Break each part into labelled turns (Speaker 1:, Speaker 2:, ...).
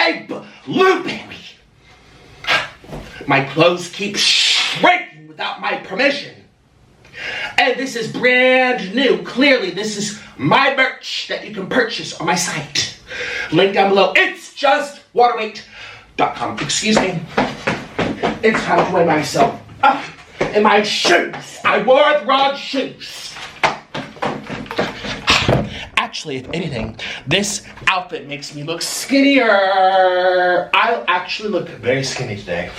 Speaker 1: Hey, blueberry! My clothes keep shrinking without my permission. And this is brand new. Clearly, this is my merch that you can purchase on my site. Link down below. It's just waterweight.com. Excuse me. It's time to weigh myself. And my shoes. I wore the wrong shoes. Actually, if anything, this outfit makes me look skinnier. I actually look very skinny today.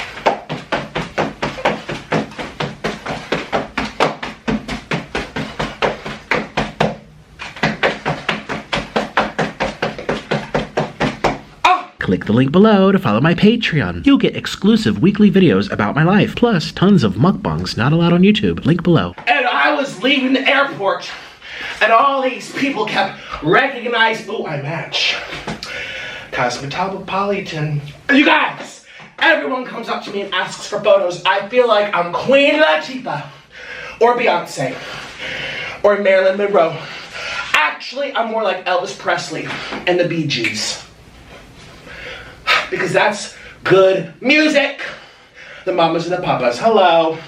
Speaker 2: Click the link below to follow my Patreon. You'll get exclusive weekly videos about my life, plus tons of mukbangs not allowed on YouTube. Link below.
Speaker 1: And I was leaving the airport, and all these people kept recognizing, oh, I match. Cosmopolitan. You guys, everyone comes up to me and asks for photos. I feel like I'm Queen Latifah, or Beyonce, or Marilyn Monroe. Actually, I'm more like Elvis Presley and the Bee Gees. Because that's good music. The mamas and the papas, hello.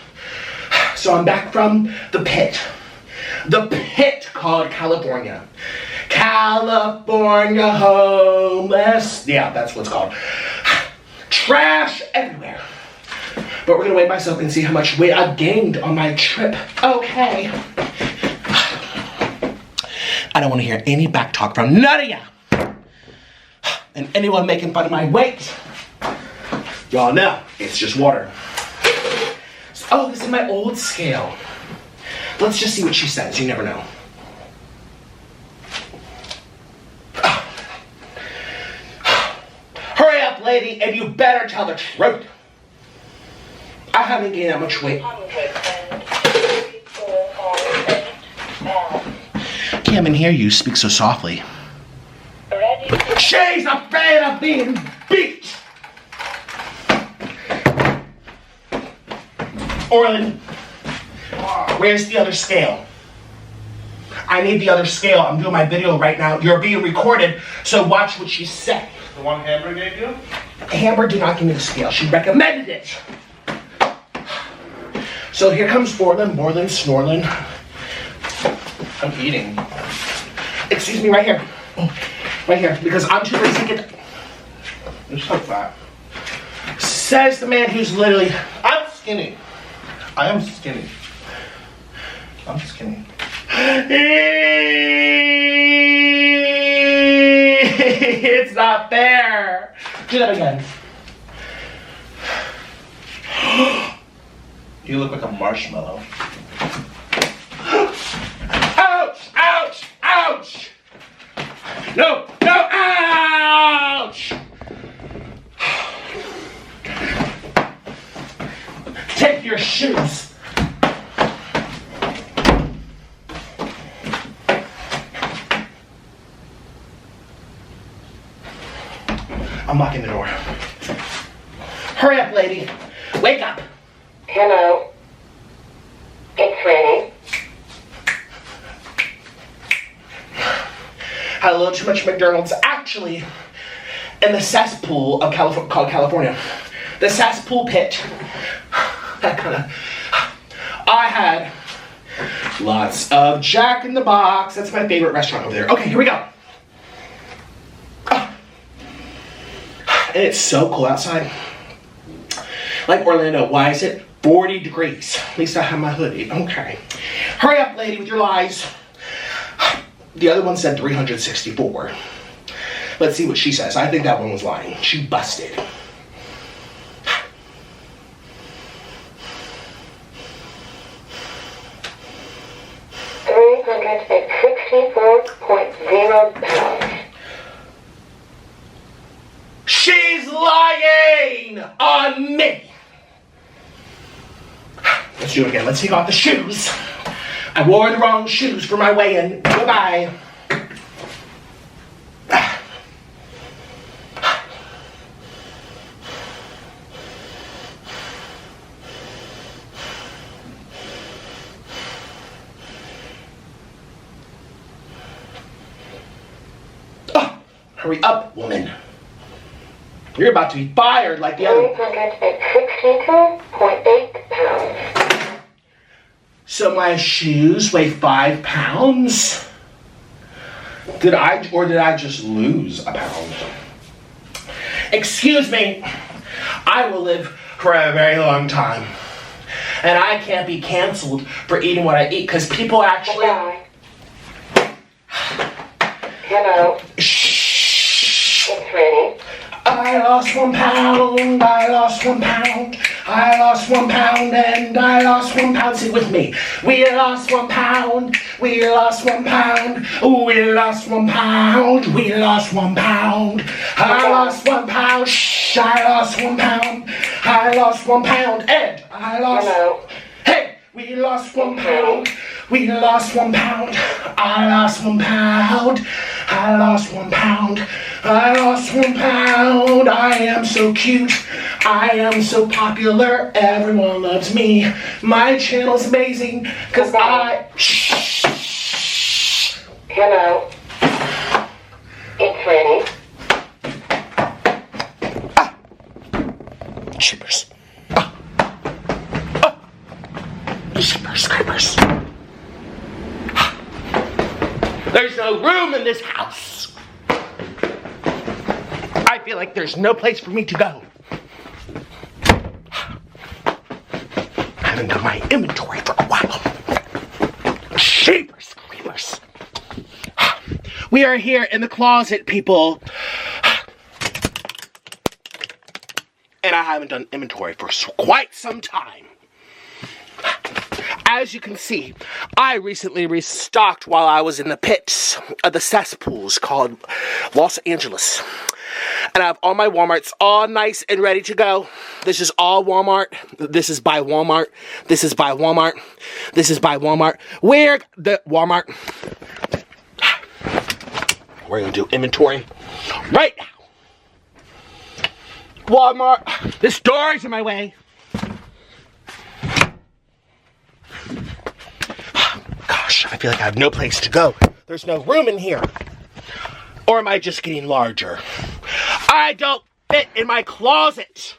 Speaker 1: So I'm back from the pit. The pit called California. California homeless. Yeah, that's what it's called. Trash everywhere. But we're gonna weigh myself and see how much weight I've gained on my trip. Okay. I don't wanna hear any back talk from none of ya. And anyone making fun of my weight, y'all know, it's just water. Oh, this is my old scale. Let's just see what she says, you never know. Hurry up, lady, and you better tell the truth. I haven't gained that much weight. Can't even hear you speak so softly. She's afraid of being beat! Orlan, where's the other scale? I need the other scale. I'm doing my video right now. You're being recorded, so watch what she said.
Speaker 3: The one Amber gave you?
Speaker 1: Amber did not give me the scale. She recommended it. So here comes Orlan, Borlan, Snorlin.
Speaker 3: I'm eating.
Speaker 1: Excuse me, right here. Right here, because I'm too lazy to get...
Speaker 3: You're so fat.
Speaker 1: Says the man who's literally...
Speaker 3: I'm skinny. I am skinny. I'm skinny.
Speaker 1: It's not fair. Do that again.
Speaker 3: You look like a marshmallow.
Speaker 1: Ouch! Ouch! Ouch! No! No! Ouch! Take your shoes. I'm locking the door. Hurry up, lady. Wake up.
Speaker 4: Hello. It's ready.
Speaker 1: Had a little too much McDonald's. Actually, in the cesspool of called California. The cesspool pit. That kind of... I had lots of Jack in the Box. That's my favorite restaurant over there. Okay, here we go. And it's so cool outside. Like Orlando, why is it 40 degrees? At least I have my hoodie. Okay. Hurry up, lady, with your lies. The other one said 364. Let's see what she says. I think that one was lying. She busted.
Speaker 4: £364.0.
Speaker 1: She's lying on me. Let's do it again. Let's take off the shoes. I wore the wrong shoes for my weigh-in. Goodbye. Hurry up, woman. You're about to be fired like the other.
Speaker 4: 362.8 pounds.
Speaker 1: So my shoes weigh 5 pounds? Did I just lose a pound? Excuse me, I will live for a very long time. And I can't be canceled for eating what I eat, because people actually...
Speaker 4: Hello.
Speaker 1: Shh.
Speaker 4: It's ready.
Speaker 1: I lost 1 pound, I lost 1 pound, I lost 1 pound, and I lost 1 pound. Sit with me. We lost 1 pound, we lost 1 pound, we lost 1 pound, we lost 1 pound. I lost 1 pound, shh, I lost 1 pound, I lost 1 pound, and I lost...
Speaker 4: Hello.
Speaker 1: Hey, we lost 1 pound, we lost 1 pound, I lost 1 pound, I lost 1 pound, I lost 1 pound. I am so cute, I am so popular, everyone loves me. My channel's amazing, cause I... Shh.
Speaker 4: Hello. It's ready.
Speaker 1: Shippers. Shippers, creepers. There's no room in this house. I feel like there's no place for me to go. I haven't done my inventory for a while. Shapers, creepers. We are here in the closet, people. And I haven't done inventory for quite some time. As you can see, I recently restocked while I was in the pits of the cesspools called Los Angeles. And I have all my Walmarts all nice and ready to go. This is all Walmart. This is by Walmart. This is by Walmart. This is by Walmart. Where the Walmart? We're gonna do inventory right now. Walmart. This door is in my way. Gosh, I feel like I have no place to go. There's no room in here. Or am I just getting larger? I don't fit in my closet.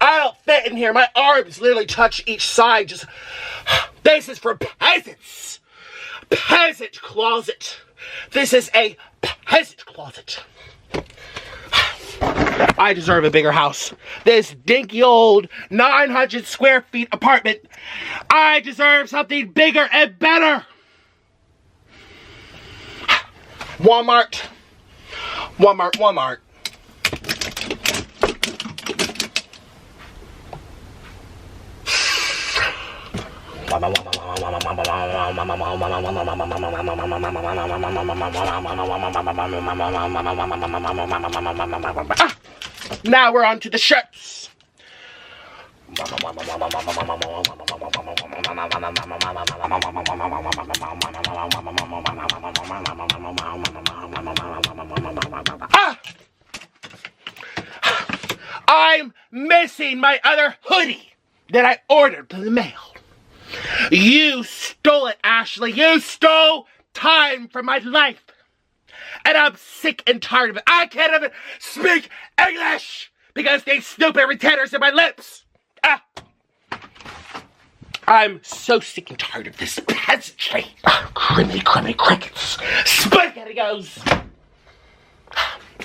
Speaker 1: I don't fit in here. My arms literally touch each side. Just, this is for peasants. Peasant closet. This is a peasant closet. I deserve a bigger house. This dinky old 900 square feet apartment. I deserve something bigger and better. Walmart. Walmart, Walmart. Now we're on to the shirts. I'm missing my other hoodie that I ordered through the mail. You stole it, Ashley. You stole time from my life. And I'm sick and tired of it. I can't even speak English because these stupid retainers in my lips. I'm so sick and tired of this peasantry. Criminy, criminy crickets. Spaghetti goes.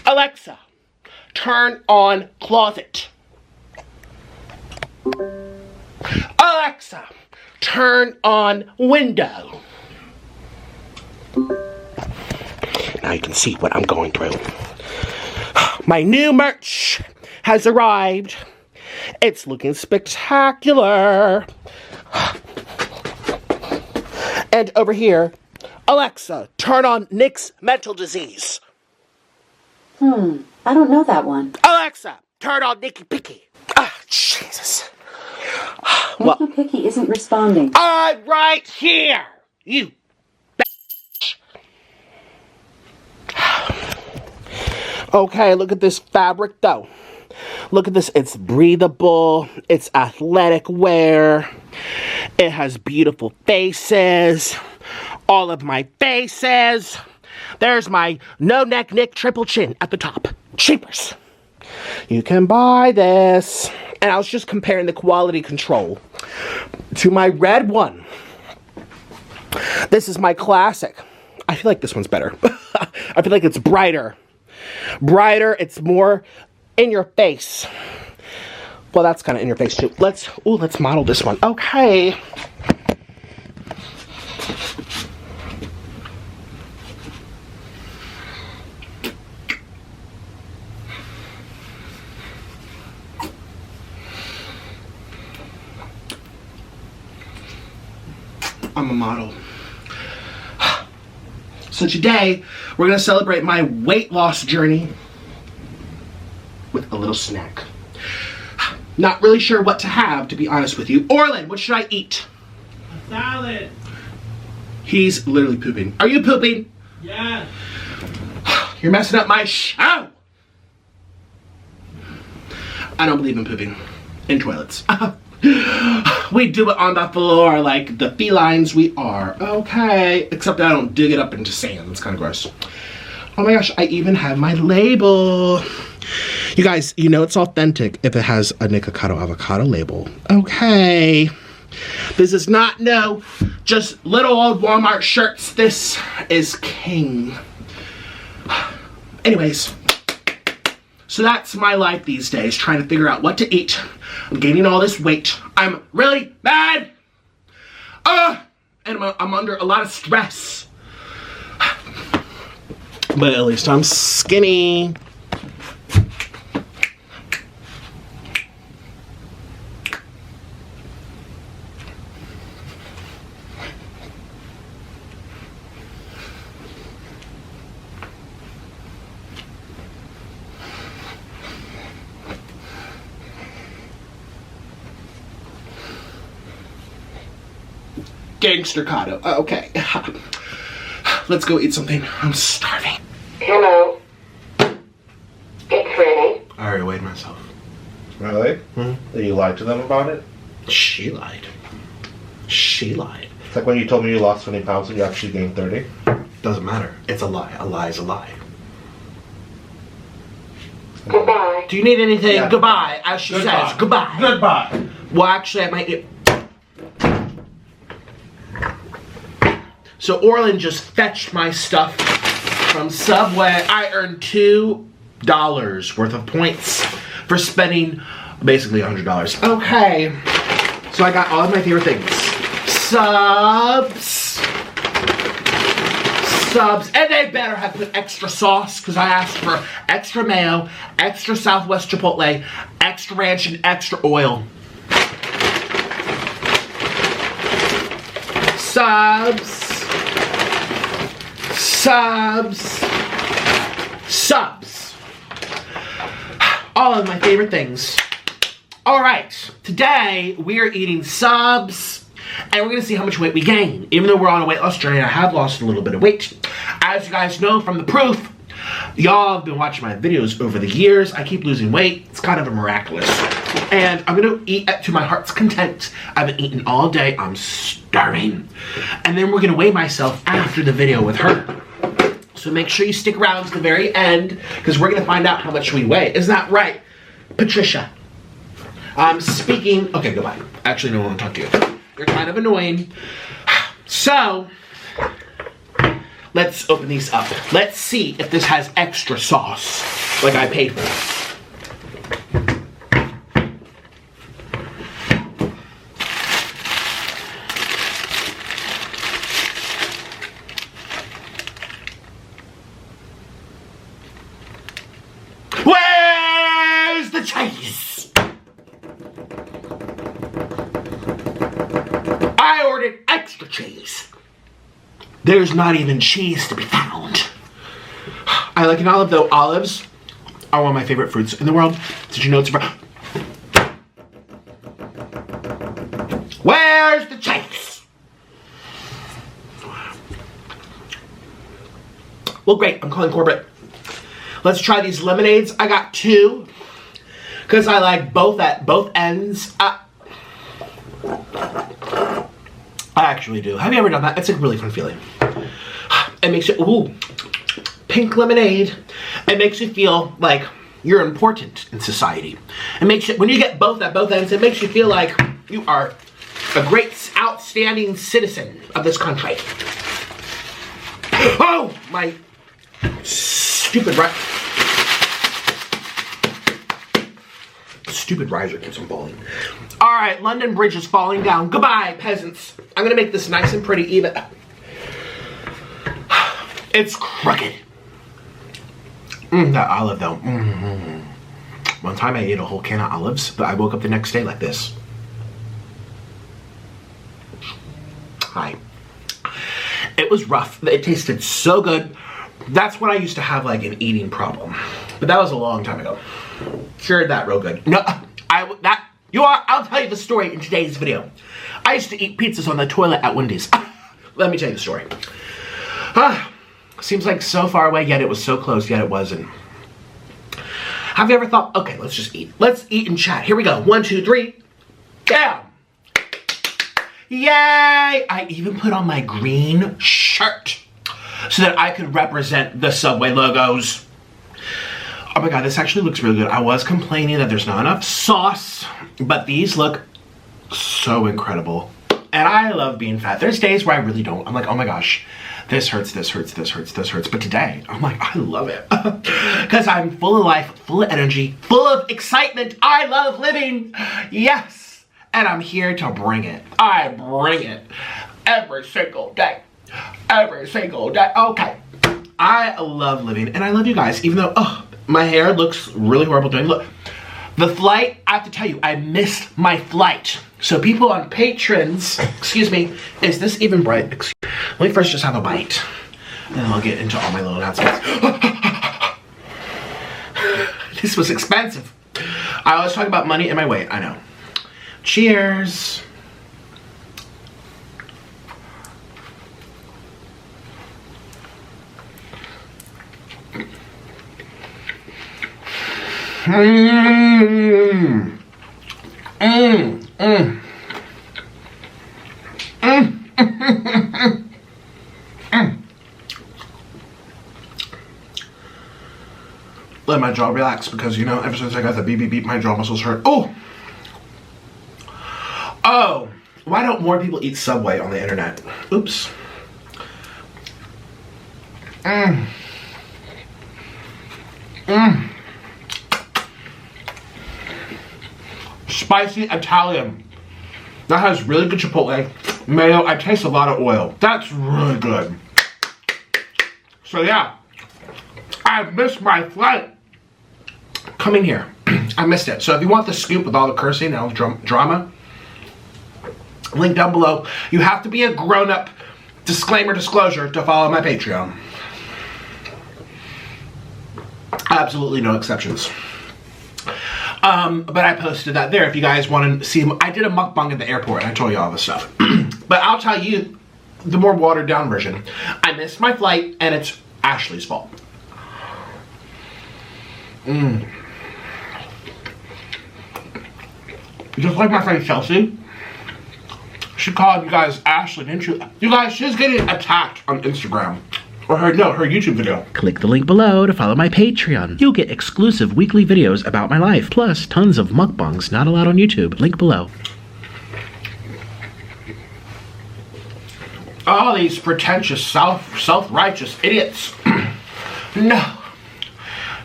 Speaker 1: Alexa, turn on closet. Alexa, turn on window. Now you can see what I'm going through. My new merch has arrived. It's looking spectacular. And over here, Alexa, turn on Nick's mental disease.
Speaker 5: I don't know that one.
Speaker 1: Alexa, turn on Nicky Picky. Jesus.
Speaker 5: Nicky Picky isn't responding.
Speaker 1: I'm right here. You bitch. Okay, look at this fabric though. Look at this. It's breathable. It's athletic wear. It has beautiful faces. All of my faces. There's my no neck Nick triple chin at the top. Cheapers. You can buy this. And I was just comparing the quality control to my red one. This is my classic. I feel like this one's better. I feel like it's brighter. Brighter, it's more in your face. Well, that's kind of in your face too. Let's model this one. Okay. I'm a model. So today, we're gonna celebrate my weight loss journey with a little snack. Not really sure what to have, to be honest with you. Orlan, what should I eat?
Speaker 6: A salad.
Speaker 1: He's literally pooping. Are you pooping?
Speaker 6: Yes.
Speaker 1: You're messing up my show. I don't believe in pooping in toilets. We do it on the floor like the felines we are. Okay. Except I don't dig it up into sand. It's kind of gross. Oh my gosh, I even have my label. You guys, you know it's authentic if it has a Nikocado avocado label. Okay. This is not just little old Walmart shirts. This is king. Anyways, so that's my life these days, trying to figure out what to eat. I'm gaining all this weight. I'm really mad. And I'm under a lot of stress. But at least I'm skinny. Gangstercado. Okay. Let's go eat something. I'm starving.
Speaker 4: Hello. It's ready.
Speaker 1: I already weighed myself.
Speaker 3: Really? Did you lie to them about it?
Speaker 1: She lied. She lied.
Speaker 3: It's like when you told me you lost 20 pounds and you actually gained 30.
Speaker 1: Doesn't matter. It's a lie. A lie is a lie.
Speaker 4: Goodbye.
Speaker 1: Do you need anything?
Speaker 3: Yeah.
Speaker 1: Goodbye. As she says, goodbye.
Speaker 3: Goodbye.
Speaker 1: Well, actually, I might get... So Orlan just fetched my stuff from Subway. I earned $2 worth of points for spending basically $100. Okay. So I got all of my favorite things. Subs. And they better have put extra sauce because I asked for extra mayo, extra Southwest Chipotle, extra ranch, and extra oil. Subs. All of my favorite things. Alright, today we are eating subs, and we're going to see how much weight we gain. Even though we're on a weight loss journey, I have lost a little bit of weight. As you guys know from the proof, y'all have been watching my videos over the years. I keep losing weight. It's kind of a miraculous. And I'm going to eat to my heart's content. I've been eating all day. I'm starving. And then we're going to weigh myself after the video with her. So make sure you stick around to the very end, because we're going to find out how much we weigh. Isn't that right, Patricia? I'm speaking... Okay, goodbye. Actually, no one want to talk to you. You're kind of annoying. So, let's open these up. Let's see if this has extra sauce, like I paid for. Where's the cheese? I ordered extra cheese. There's not even cheese to be found. I like an olive though. Olives are one of my favorite fruits in the world. Did you know it's about... Where's the cheese? Well, great. I'm calling corporate. Let's try these lemonades. I got 2 because I like both at both ends. I actually do. Have you ever done that? It's a really fun feeling. It makes you, ooh, pink lemonade. It makes you feel like You're important in society. It makes you, when you get both at both ends, it makes you feel like you are a great, outstanding citizen of this country. Oh, my stupid riser keeps on falling. All right, London Bridge is falling down. Goodbye, peasants. I'm gonna make this nice and pretty even. It's crooked. That olive though. One time I ate a whole can of olives, but I woke up the next day like this. Hi. It was rough. It tasted so good. That's when I used to have like an eating problem, but that was a long time ago. Cured that real good. No, I'll tell you the story in today's video. I used to eat pizzas on the toilet at Wendy's. Let me tell you the story. Seems like so far away, yet it was so close, yet it wasn't. Have you ever thought, okay, let's just eat. Let's eat and chat. Here we go. 1, 2, 3. Down. Yay! I even put on my green shirt so that I could represent the Subway logos. Oh my God, this actually looks really good. I was complaining that there's not enough sauce, but these look so incredible. And I love being fat. There's days where I really don't. I'm like, oh my gosh, this hurts, this hurts, this hurts, this hurts. But today, I'm like, I love it. Because I'm full of life, full of energy, full of excitement. I love living. Yes. And I'm here to bring it. I bring it every single day. Every single day. Okay. I love living and I love you guys, even though, my hair looks really horrible doing. Look, the flight, I have to tell you, I missed my flight. So people on patrons, excuse me, is this even bright? Let me first just have a bite. And then I'll get into all my little announcements. This was expensive. I always talk about money and my weight, I know. Cheers. Let my jaw relax because, you know, ever since I got the BB beep, my jaw muscles hurt. Oh, why don't more people eat Subway on the internet? Oops. Spicy Italian. That has really good chipotle. Mayo, I taste a lot of oil. That's really good. So yeah, I missed my flight coming here. I missed it. So if you want the scoop with all the cursing and all the drama, link down below. You have to be a grown-up, disclosure to follow my Patreon. Absolutely no exceptions. But I posted that there if you guys want to see. I did a mukbang at the airport and I told you all this stuff. But I'll tell you the more watered down version. I missed my flight and it's Ashley's fault. Just like my friend Chelsea. She called you guys Ashley, didn't you? You guys, she's getting attacked on Instagram. Or her YouTube video.
Speaker 2: Click the link below to follow my Patreon. You'll get exclusive weekly videos about my life, plus tons of mukbangs not allowed on YouTube. Link below.
Speaker 1: All these pretentious, self-righteous idiots. No.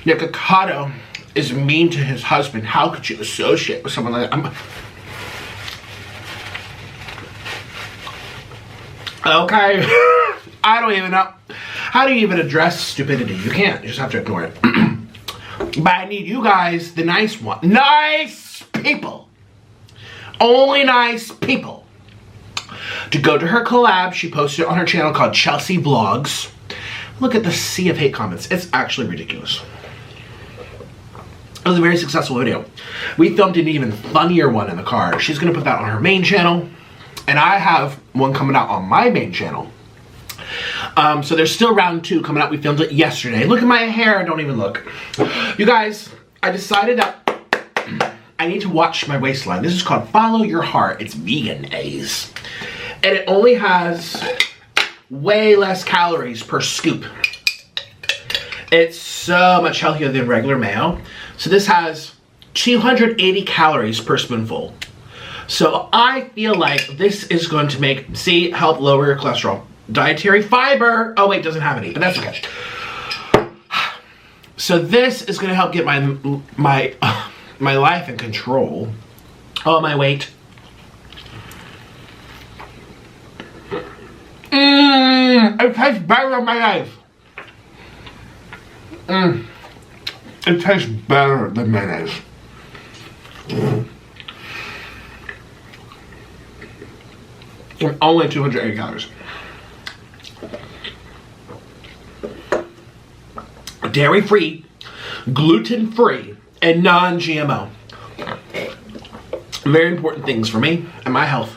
Speaker 1: Nikocado is mean to his husband. How could you associate with someone like that? Okay. I don't even know. How do you even address stupidity? You can't. You just have to ignore it. But I need you guys, the nice one. Nice people. Only nice people. To go to her collab. She posted it on her channel called Chelsea Vlogs. Look at the sea of hate comments. It's actually ridiculous. It was a very successful video. We filmed an even funnier one in the car. She's going to put that on her main channel. And I have one coming out on my main channel. So there's still round 2 coming out. We filmed it yesterday. Look at my hair. Don't even look. You guys, I decided that I need to watch my waistline. This is called Follow Your Heart. It's vegan A's. And it only has way less calories per scoop. It's so much healthier than regular mayo. So this has 280 calories per spoonful. So I feel like this is going to help lower your cholesterol. Dietary fiber. Oh wait, doesn't have any, but that's okay. So this is going to help get my life in control. Oh, my weight. It tastes better than mayonnaise. It tastes better than mayonnaise. And only 280 calories. Dairy-free, gluten-free, and non-GMO. Very important things for me and my health.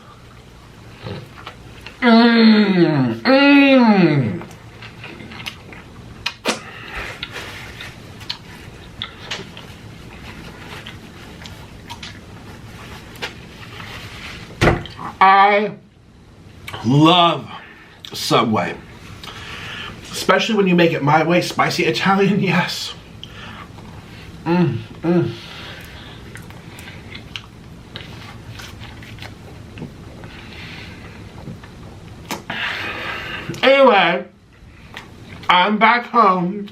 Speaker 1: I love Subway. Especially when you make it my way, spicy Italian, yes. Anyway, I'm back home.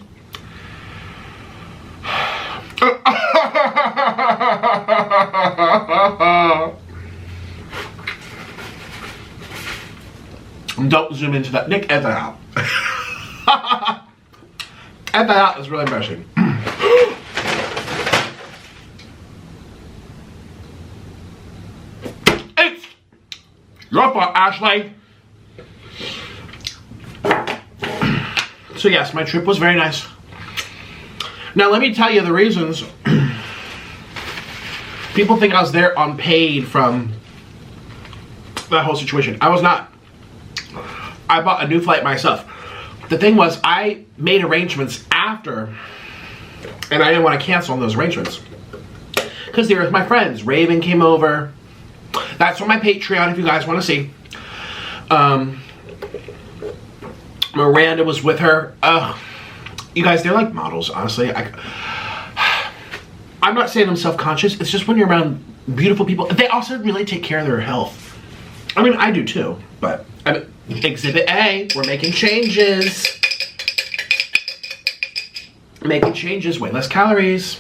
Speaker 1: Don't zoom into that. Nick, edit that out. Edit that out, is really embarrassing. It's your fault, Ashley. So yes, my trip was very nice. Now let me tell you the reasons. People think I was there unpaid from that whole situation. I was not. I bought a new flight myself. The thing was, I made arrangements after, and I didn't want to cancel on those arrangements because they were with my friends. Raven came over. That's on my Patreon if you guys want to see. Miranda was with her. You guys, they're like models, honestly. I'm not saying I'm self-conscious. It's just when you're around beautiful people. They also really take care of their health. I mean, I do too, but Exhibit A, we're making changes. Making changes, way less calories.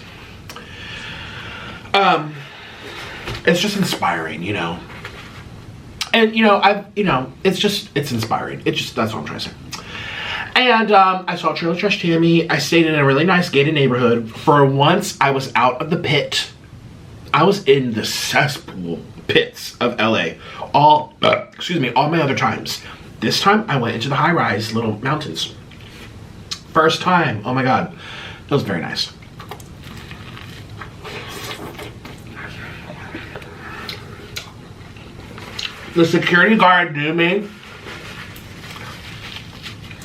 Speaker 1: It's just inspiring, you know. And it's inspiring. That's what I'm trying to say. And I saw Trailer Trash Tammy. I stayed in a really nice gated neighborhood. For once, I was out of the pit. I was in the cesspool pits of LA. All my other times. This time, I went into the high-rise little mountains. First time. Oh my God. It was very nice. The security guard knew me.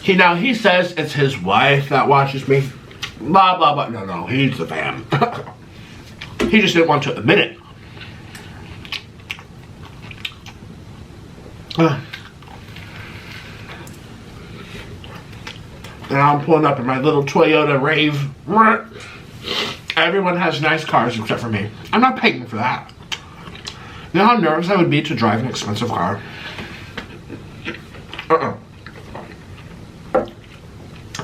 Speaker 1: He says it's his wife that watches me. Blah, blah, blah. No, he's the fan. He just didn't want to admit it. And I'm pulling up in my little Toyota Rave. Everyone has nice cars except for me. I'm not paying for that. You know how nervous I would be to drive an expensive car?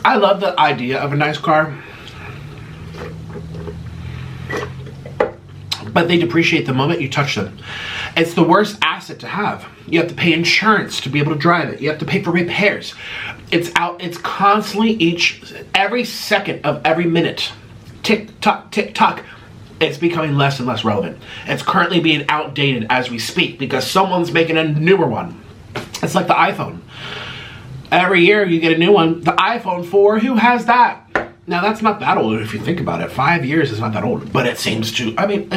Speaker 1: I love the idea of a nice car, but they depreciate the moment you touch them. It's the worst asset to have. You have to pay insurance to be able to drive it. You have to pay for repairs. It's constantly every second of every minute. Tick tock, tick tock. It's becoming less and less relevant. It's currently being outdated as we speak because someone's making a newer one. It's like the iPhone. Every year you get a new one. The iPhone 4, who has that? Now that's not that old if you think about it. 5 years is not that old, but it seems to. I mean,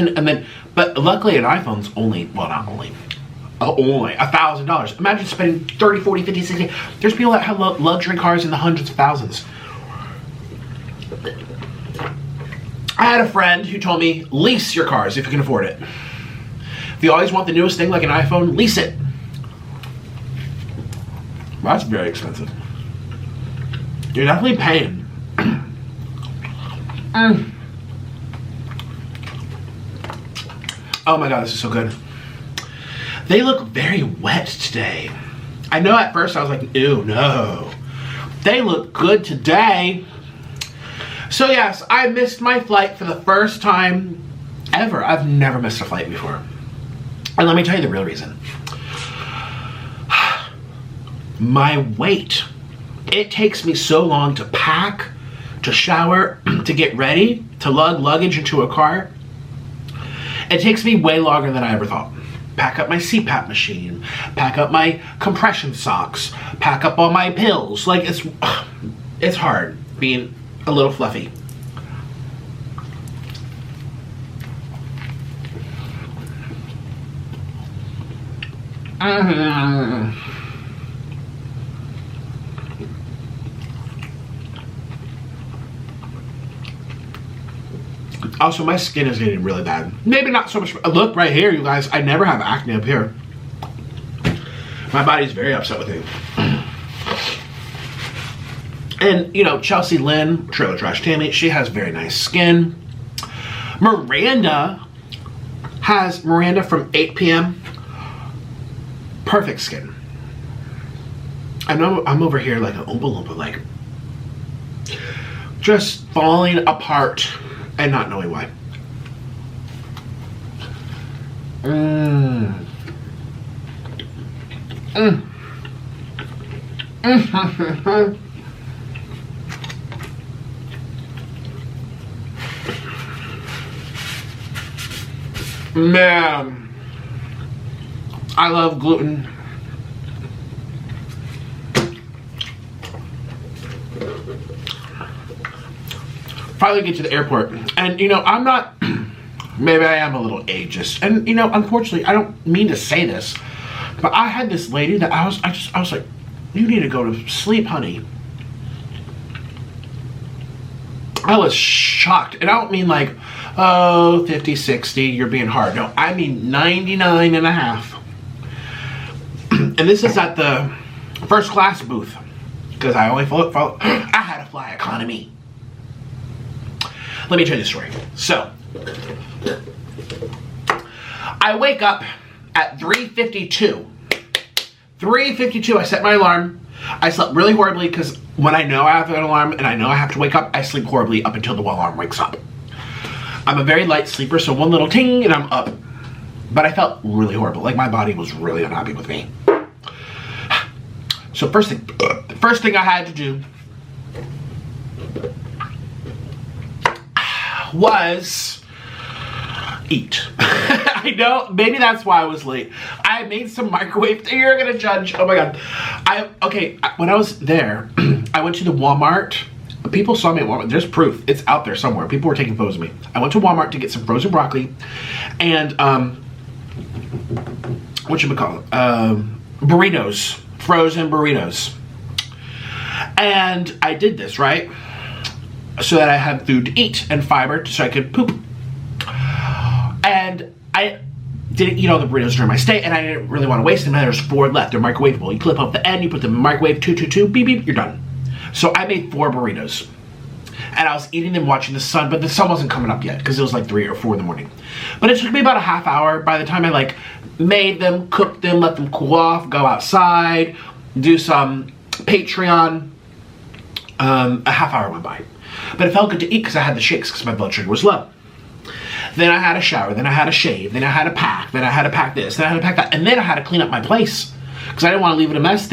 Speaker 1: but luckily an iPhone's only $1,000. Imagine spending 30, 40, 50, 60. There's people that have luxury cars in the hundreds of thousands. I had a friend who told me, lease your cars if you can afford it. If you always want the newest thing like an iPhone, lease it. Well, that's very expensive. You're definitely paying. Oh my God, this is so good. They look very wet today. I know at first I was like, ew, no. They look good today. So yes, I missed my flight for the first time ever. I've never missed a flight before. And let me tell you the real reason. My weight. It takes me so long to pack, to shower, to get ready, to lug luggage into a car. It takes me way longer than I ever thought. Pack up my CPAP machine, pack up my compression socks, pack up all my pills. Like, it's hard being a little fluffy. Also, my skin is getting really bad. Maybe not so much. Look right here, you guys. I never have acne up here. My body's very upset with me. And, you know, Chelsea Lynn, Trailer Trash Tammy, she has very nice skin. Miranda from 8 p.m. Perfect skin. I know I'm over here like an Oompa Loompa, like just falling apart and not knowing why. Man, I love gluten. Finally get to the airport, and you know, I'm not, maybe I am a little ageist, and you know, unfortunately, I don't mean to say this, but I had this lady that I was like, you need to go to sleep, honey. I was shocked, and I don't mean like, oh, 50, 60, you're being hard. No, I mean 99 and a half. And this is at the first class booth, because I only I had to fly economy. Let me tell you the story. So, I wake up at 3:52. 3:52, I set my alarm. I slept really horribly because when I know I have an alarm and I know I have to wake up, I sleep horribly up until the alarm wakes up. I'm a very light sleeper, so one little ting and I'm up. But I felt really horrible. Like my body was really unhappy with me. So the first thing I had to do was eat. I know, maybe that's why I was late. I made some microwave, you're gonna judge, oh my God. When I was there, I went to the Walmart. People saw me at Walmart, there's proof, it's out there somewhere. People were taking photos of me. I went to Walmart to get some frozen broccoli and, burritos, frozen burritos. And I did this, right? So that I had food to eat and fiber so I could poop. And I didn't eat all the burritos during my stay, and I didn't really want to waste them. There's 4 left. They're microwavable. You clip up the end, you put them in the microwave, 222, beep, beep, you're done. So I made 4 burritos. And I was eating them watching the sun, but the sun wasn't coming up yet because it was like 3 or 4 in the morning. But it took me about a half hour by the time I like made them, cooked them, let them cool off, go outside, do some Patreon. A half hour went by. But it felt good to eat because I had the shakes because my blood sugar was low. Then I had a shower, then I had a shave, then I had a pack, then I had to pack this, then I had to pack that, and then I had to clean up my place because I didn't want to leave it a mess.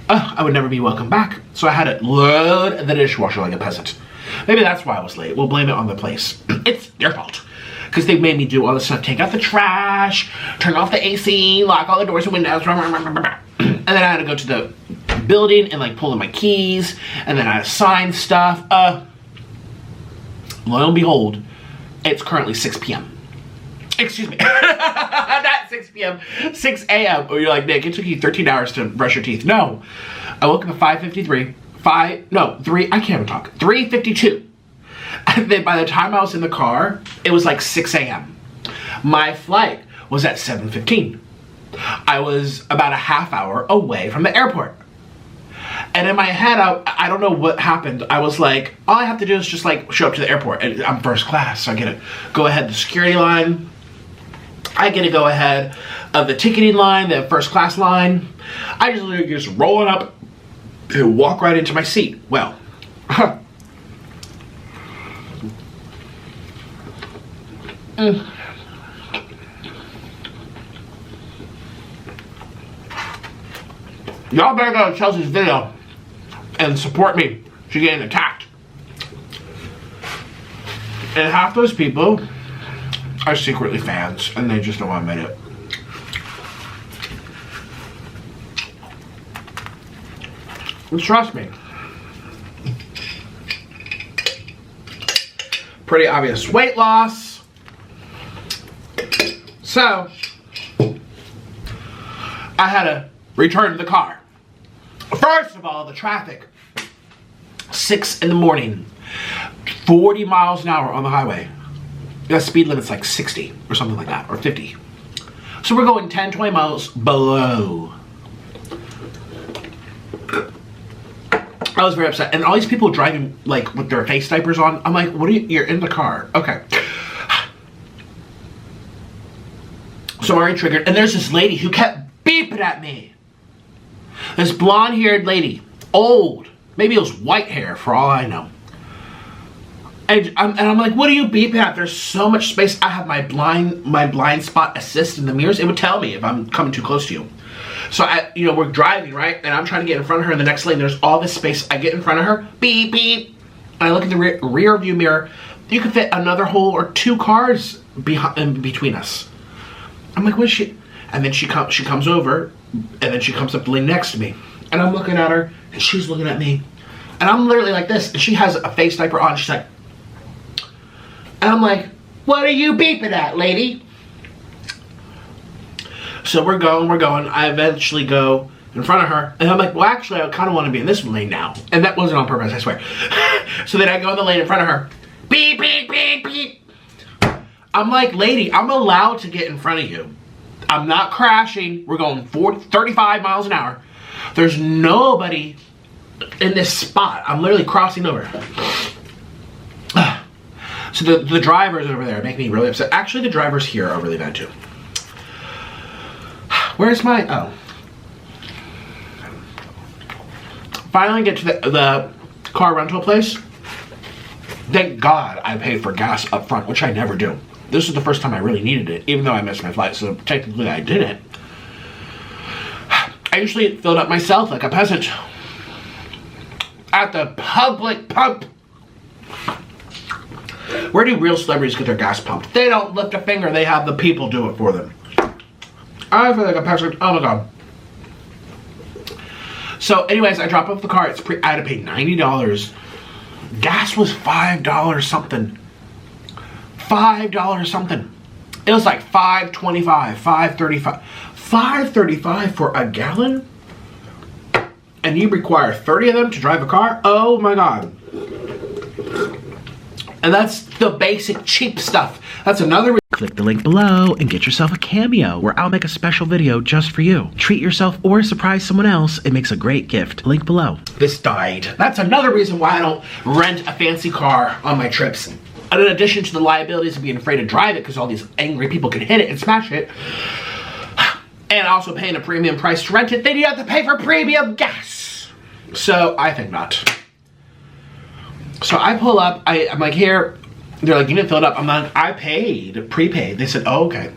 Speaker 1: I would never be welcome back. So I had to load the dishwasher like a peasant. Maybe that's why I was late. We'll blame it on the place. It's their fault because they made me do all this stuff. Take out the trash, turn off the AC, lock all the doors and windows. And then I had to go to the building and like pull in my keys, and then I had to sign stuff. Lo and behold, it's currently 6 p.m. Excuse me. Not 6 p.m. 6 a.m. Oh, you're like, Nick, it took you 13 hours to brush your teeth. No. I woke up at 5:53. 3, I can't even talk. 3:52. And then by the time I was in the car, it was like 6 a.m. My flight was at 7:15. I was about a half hour away from the airport. And in my head, I don't know what happened. I was like, all I have to do is just like show up to the airport. And I'm first class, so I get to go ahead the security line.
Speaker 2: I get to go ahead of the ticketing line, the first class line. I just literally just roll it up and walk right into my seat. Well, y'all better go to Chelsea's video and support me. She's getting attacked. And half those people are secretly fans and they just don't want to admit it. And trust me. Pretty obvious weight loss. So, I had to return to the car. First of all, the traffic. 6 in the morning. 40 miles an hour on the highway. The speed limit's like 60 or something like that, or 50. So we're going 10, 20 miles below. I was very upset. And all these people driving like with their face diapers on, I'm like, what are you, you're in the car. Okay. So I'm already triggered. And there's this lady who kept beeping at me. This blonde-haired lady. Old. Maybe it was white hair for all I know. And I'm like, what are you beeping at? There's so much space. I have my blind spot assist in the mirrors. It would tell me if I'm coming too close to you. So we're driving, right? And I'm trying to get in front of her in the next lane. There's all this space. I get in front of her, beep, beep. And I look at the rear view mirror. You could fit another whole or 2 cars in between us. I'm like, what is she? And then she comes over, and then she comes up the lane next to me. And I'm looking at her, and she's looking at me. And I'm literally like this, and she has a face diaper on. She's like, and I'm like, what are you beeping at, lady? So we're going. I eventually go in front of her. And I'm like, well, actually, I kind of want to be in this lane now. And that wasn't on purpose, I swear. So then I go in the lane in front of her. Beep, beep, beep, beep. I'm like, lady, I'm allowed to get in front of you. I'm not crashing. We're going 35 miles an hour. There's nobody in this spot. I'm literally crossing over. So the drivers over there make me really upset. Actually, the drivers here are really bad too. Where's my, oh. Finally get to the car rental place. Thank God I paid for gas up front, which I never do. This is the first time I really needed it, even though I missed my flight, so technically I didn't. I usually filled up myself like a peasant. At the public pump. Where do real celebrities get their gas pumped? They don't lift a finger, they have the people do it for them. I feel like a peasant, oh my God. So anyways, I drop off the car, I had to pay $90. Gas was $5 something. $5 something. It was like $5.25, $5.35. $5.35 for a gallon? And you require 30 of them to drive a car? Oh my God. And that's the basic cheap stuff. That's another. Click the link below and get yourself a cameo where I'll make a special video just for you. Treat yourself or surprise someone else. It makes a great gift. Link below.
Speaker 1: This died. That's another reason why I don't rent a fancy car on my trips. And in addition to the liabilities of being afraid to drive it because all these angry people can hit it and smash it, and also paying a premium price to rent it, then you have to pay for premium gas. So I think not. So I pull up, I'm like, here, they're like, you didn't fill it up. I'm like, I paid, prepaid. They said, oh, okay.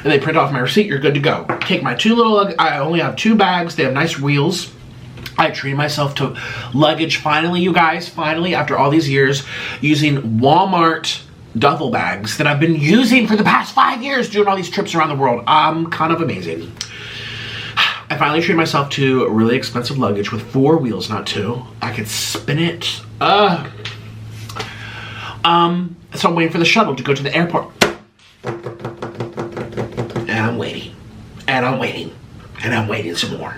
Speaker 1: And they print off my receipt, you're good to go. Take my I only have 2 bags, they have nice wheels. I treated myself to luggage, finally, you guys, finally, after all these years, using Walmart duffel bags that I've been using for the past 5 years, doing all these trips around the world. Kind of amazing. I finally treated myself to really expensive luggage with 4 wheels, not 2. I could spin it. So I'm waiting for the shuttle to go to the airport. And I'm waiting. And I'm waiting. And I'm waiting some more.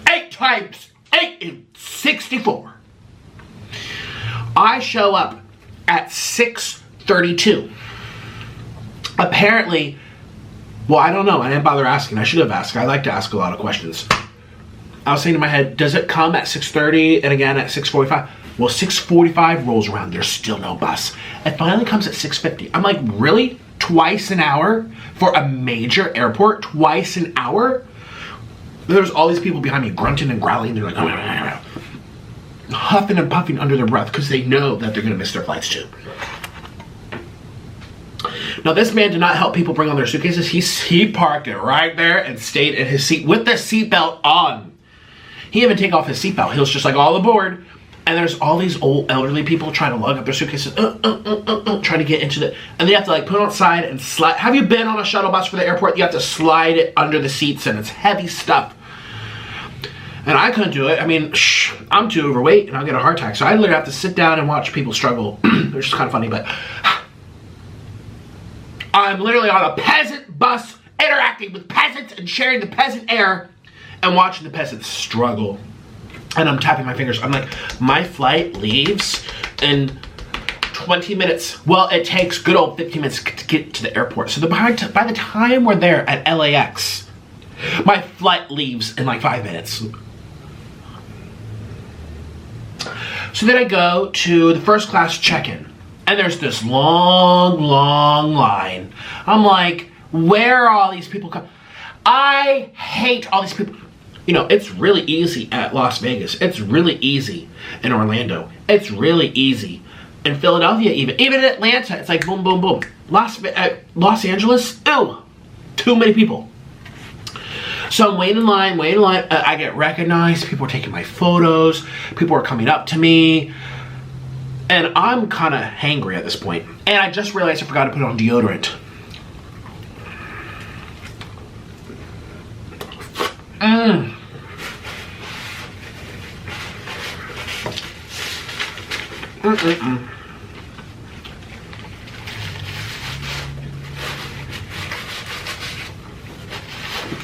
Speaker 1: 8 times 8 is 64. I show up at 6:32. Apparently, well, I don't know. I didn't bother asking. I should have asked. I like to ask a lot of questions. I was saying in my head, does it come at 6:30 and again at 6:45? Well, 6:45 rolls around. There's still no bus. It finally comes at 6:50. I'm like, really?
Speaker 2: twice an hour for a major airport, twice an hour. There's all these people behind me grunting and growling. They're like, huffing and puffing under their breath because they know that they're going to miss their flights too. Now, this man did not help people bring on their suitcases. He parked it right there and stayed in his seat with the seatbelt on. He didn't even take off his seatbelt. He was just like all aboard. And there's all these old elderly people trying to lug up their suitcases, trying to get into the, and they have to like put it on the side and slide. Have you been on a shuttle bus for the airport? You have to slide it under the seats and it's heavy stuff. And I couldn't do it. I mean, I'm too overweight and I'll get a heart attack. So I literally have to sit down and watch people struggle, which is kind of funny, but I'm literally on a peasant bus interacting with peasants and sharing the peasant air and watching the peasants struggle. And I'm tapping my fingers. I'm like, my flight leaves in 20 minutes. Well, it takes good old 15 minutes to get to the airport. So by the time we're there at LAX, my flight leaves in like 5 minutes. So then I go to the first class check-in. And there's this long, long line. I'm like, where are all these people coming? I hate all these people. You know, it's really easy at Las Vegas. It's really easy in Orlando. It's really easy in Philadelphia even. Even in Atlanta, it's like boom, boom, boom. Los Angeles, ew, too many people. So I'm waiting in line. I get recognized. People are taking my photos. People are coming up to me. And I'm kind of hangry at this point. And I just realized I forgot to put on deodorant.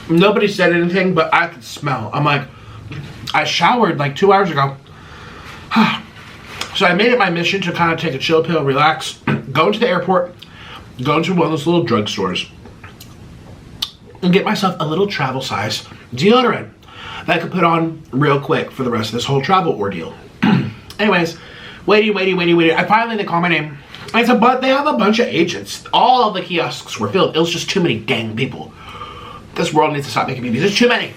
Speaker 2: Nobody said anything, but I could smell. I'm like, I showered like 2 hours ago. So I made it my mission to kind of take a chill pill, relax, go into the airport, go into one of those little drugstores, and get myself a little travel size deodorant that I could put on real quick for the rest of this whole travel ordeal. Anyways, waiting. They call my name. I said, but they have a bunch of agents. All of the kiosks were filled. It was just too many dang people. This world needs to stop making babies. There's too many.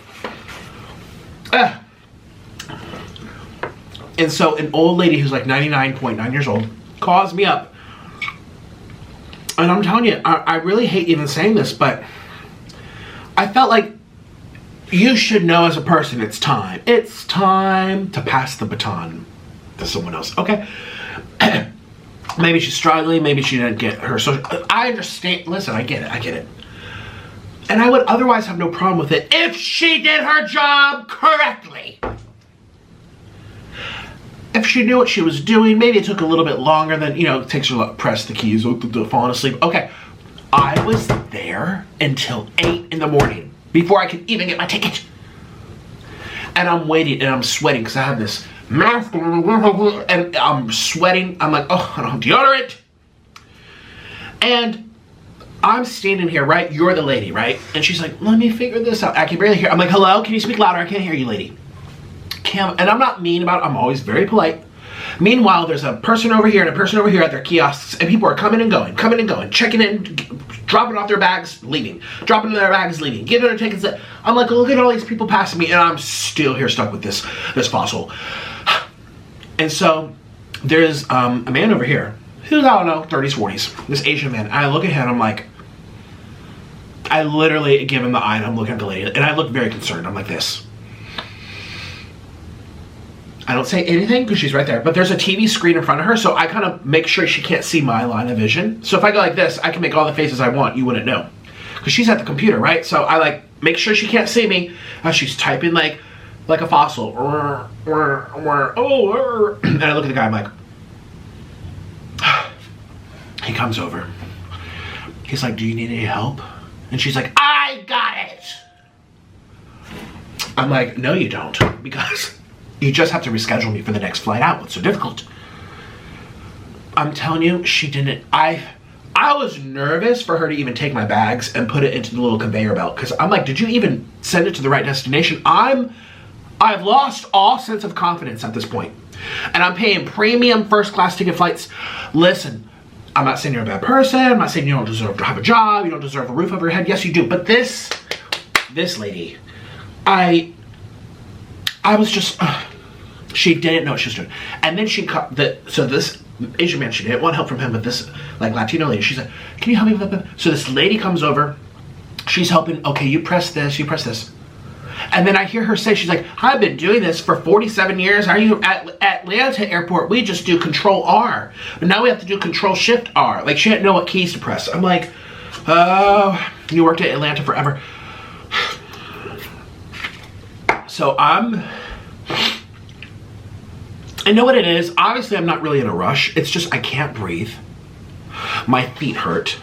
Speaker 2: And so an old lady who's like 99.9 years old calls me up. And I'm telling you, I really hate even saying this, but I felt like you should know as a person it's time. It's time to pass the baton to someone else. Okay. Maybe she's struggling. Maybe she didn't get her social. I understand. Listen, I get it. And I would otherwise have no problem with it if she did her job correctly. If she knew what she was doing, maybe it took a little bit longer than, you know, it takes her to press the keys, falling asleep. Okay, I was there until 8 in the morning before I could even get my ticket. And I'm waiting and I'm sweating because I have this mask and I'm sweating. I'm like, oh, I don't have deodorant. And I'm standing here, right? You're the lady, right? And she's like, let me figure this out. I can barely hear. I'm like, hello, can you speak louder? I can't hear you, lady. And I'm not mean about it. I'm always very polite. Meanwhile, there's a person over here and a person over here at their kiosks, and people are coming and going, checking in, dropping off their bags, leaving, dropping their bags, leaving, giving their tickets. I'm like, look at all these people passing me, and I'm still here stuck with this fossil. And so there's a man over here who's, I don't know, 30s, 40s, this Asian man. And I look at him, I'm like, I literally give him the eye, and I'm looking at the lady, and I look very concerned. I'm like this. I don't say anything because she's right there, but there's a TV screen in front of her, so I kind of make sure she can't see my line of vision. So if I go like this, I can make all the faces I want. You wouldn't know because she's at the computer, right? So I like make sure she can't see me as she's typing like a fossil. And I look at the guy, I'm like, he comes over. He's like, do you need any help? And she's like, I got it. I'm like, no, you don't, because you just have to reschedule me for the next flight out. What's so difficult? I'm telling you, she didn't. I was nervous for her to even take my bags and put it into the little conveyor belt because I'm like, did you even send it to the right destination? I've lost all sense of confidence at this point. And I'm paying premium first class ticket flights. Listen, I'm not saying you're a bad person. I'm not saying you don't deserve to have a job. You don't deserve a roof over your head. Yes, you do. But this lady, I was just, she didn't know what she was doing. And then she cut so this Asian man, she didn't want help from him, but this like Latino lady, she said, can you help me with that? So this lady comes over, she's helping, okay, you press this, you press this. And then I hear her say, she's like, I've been doing this for 47 years. Are you at Atlanta airport? We just do control R. But now we have to do control shift R. Like, she didn't know what keys to press. I'm like, oh, you worked at Atlanta forever. So I know what it is. Obviously, I'm not really in a rush. It's just I can't breathe. My feet hurt.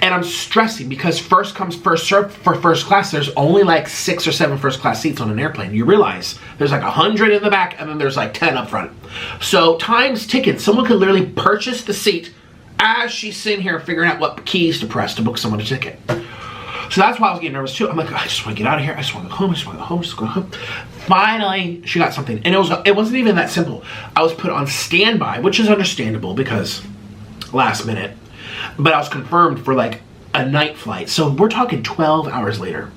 Speaker 2: And I'm stressing because first comes first serve for first class. There's only like 6 or 7 first class seats on an airplane. You realize there's like 100 in the back and then there's like 10 up front. So time's ticking. Someone could literally purchase the seat as she's sitting here figuring out what keys to press to book someone a ticket. So that's why I was getting nervous too. I'm like, I just want to get out of here. I just want to go home. I just want to go home. Just go home. Finally, she got something. And it wasn't even that simple. I was put on standby, which is understandable because last minute. But I was confirmed for like a night flight. So we're talking 12 hours later.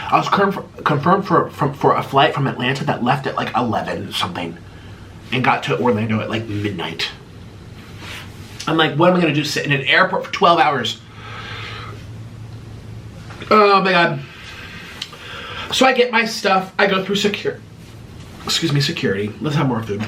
Speaker 2: I was confirmed for a flight from Atlanta that left at like 11 something and got to Orlando at like midnight. I'm like, what am I going to do? Sit in an airport for 12 hours? Oh my God. So I get my stuff. I go through security. Let's have more food.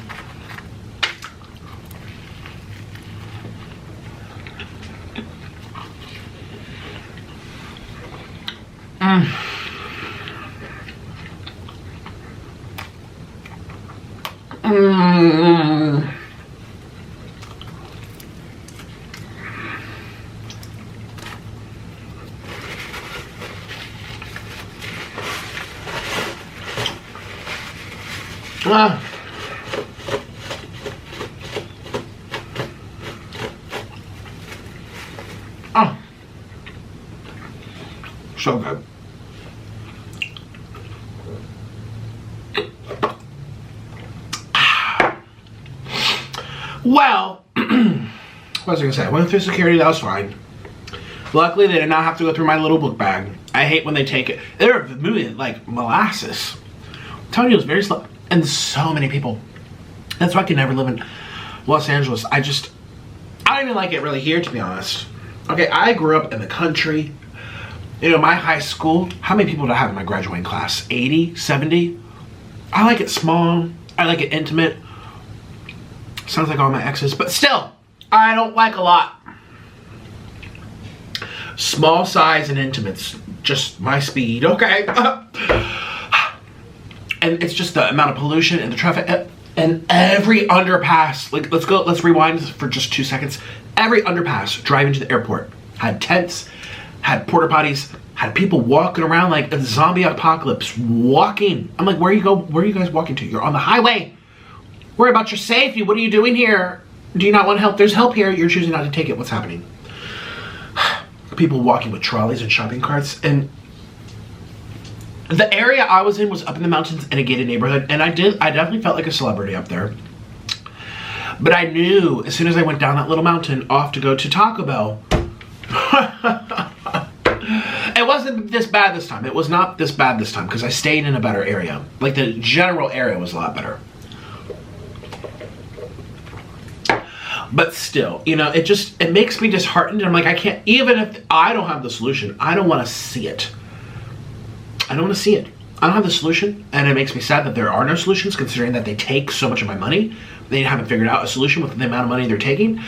Speaker 2: Oh, so good. Well, what was I gonna say? I went through security, that was fine. Luckily, they did not have to go through my little book bag. I hate when they take it. They're moving like molasses. I'm telling you, it was very slow. And so many people. That's why I can never live in Los Angeles. I don't even like it really here, to be honest. Okay, I grew up in the country. You know, my high school, how many people did I have in my graduating class? 80, 70? I like it small. I like it intimate. Sounds like all my exes, but still, I don't like a lot. Small size and intimate's just my speed, okay? And it's just the amount of pollution and the traffic and every underpass. Like, let's rewind for just 2 seconds. Every underpass driving to the airport had tents, had porta potties, had people walking around like a zombie apocalypse, walking. I'm like, where are you guys walking to? You're on the highway. Worry about your safety. What are you doing here? Do you not want help? There's help here. You're choosing not to take it. What's happening? People walking with trolleys and shopping carts. And the area I was in was up in the mountains in a gated neighborhood. And I definitely felt like a celebrity up there. But I knew as soon as I went down that little mountain off to go to Taco Bell, it wasn't this bad this time. It was not this bad this time because I stayed in a better area. Like the general area was a lot better. But still, you know, it makes me disheartened. I'm like, I can't, even if I don't have the solution, I don't want to see it. I don't want to see it. I don't have the solution, and it makes me sad that there are no solutions considering that they take so much of my money. They haven't figured out a solution with the amount of money they're taking.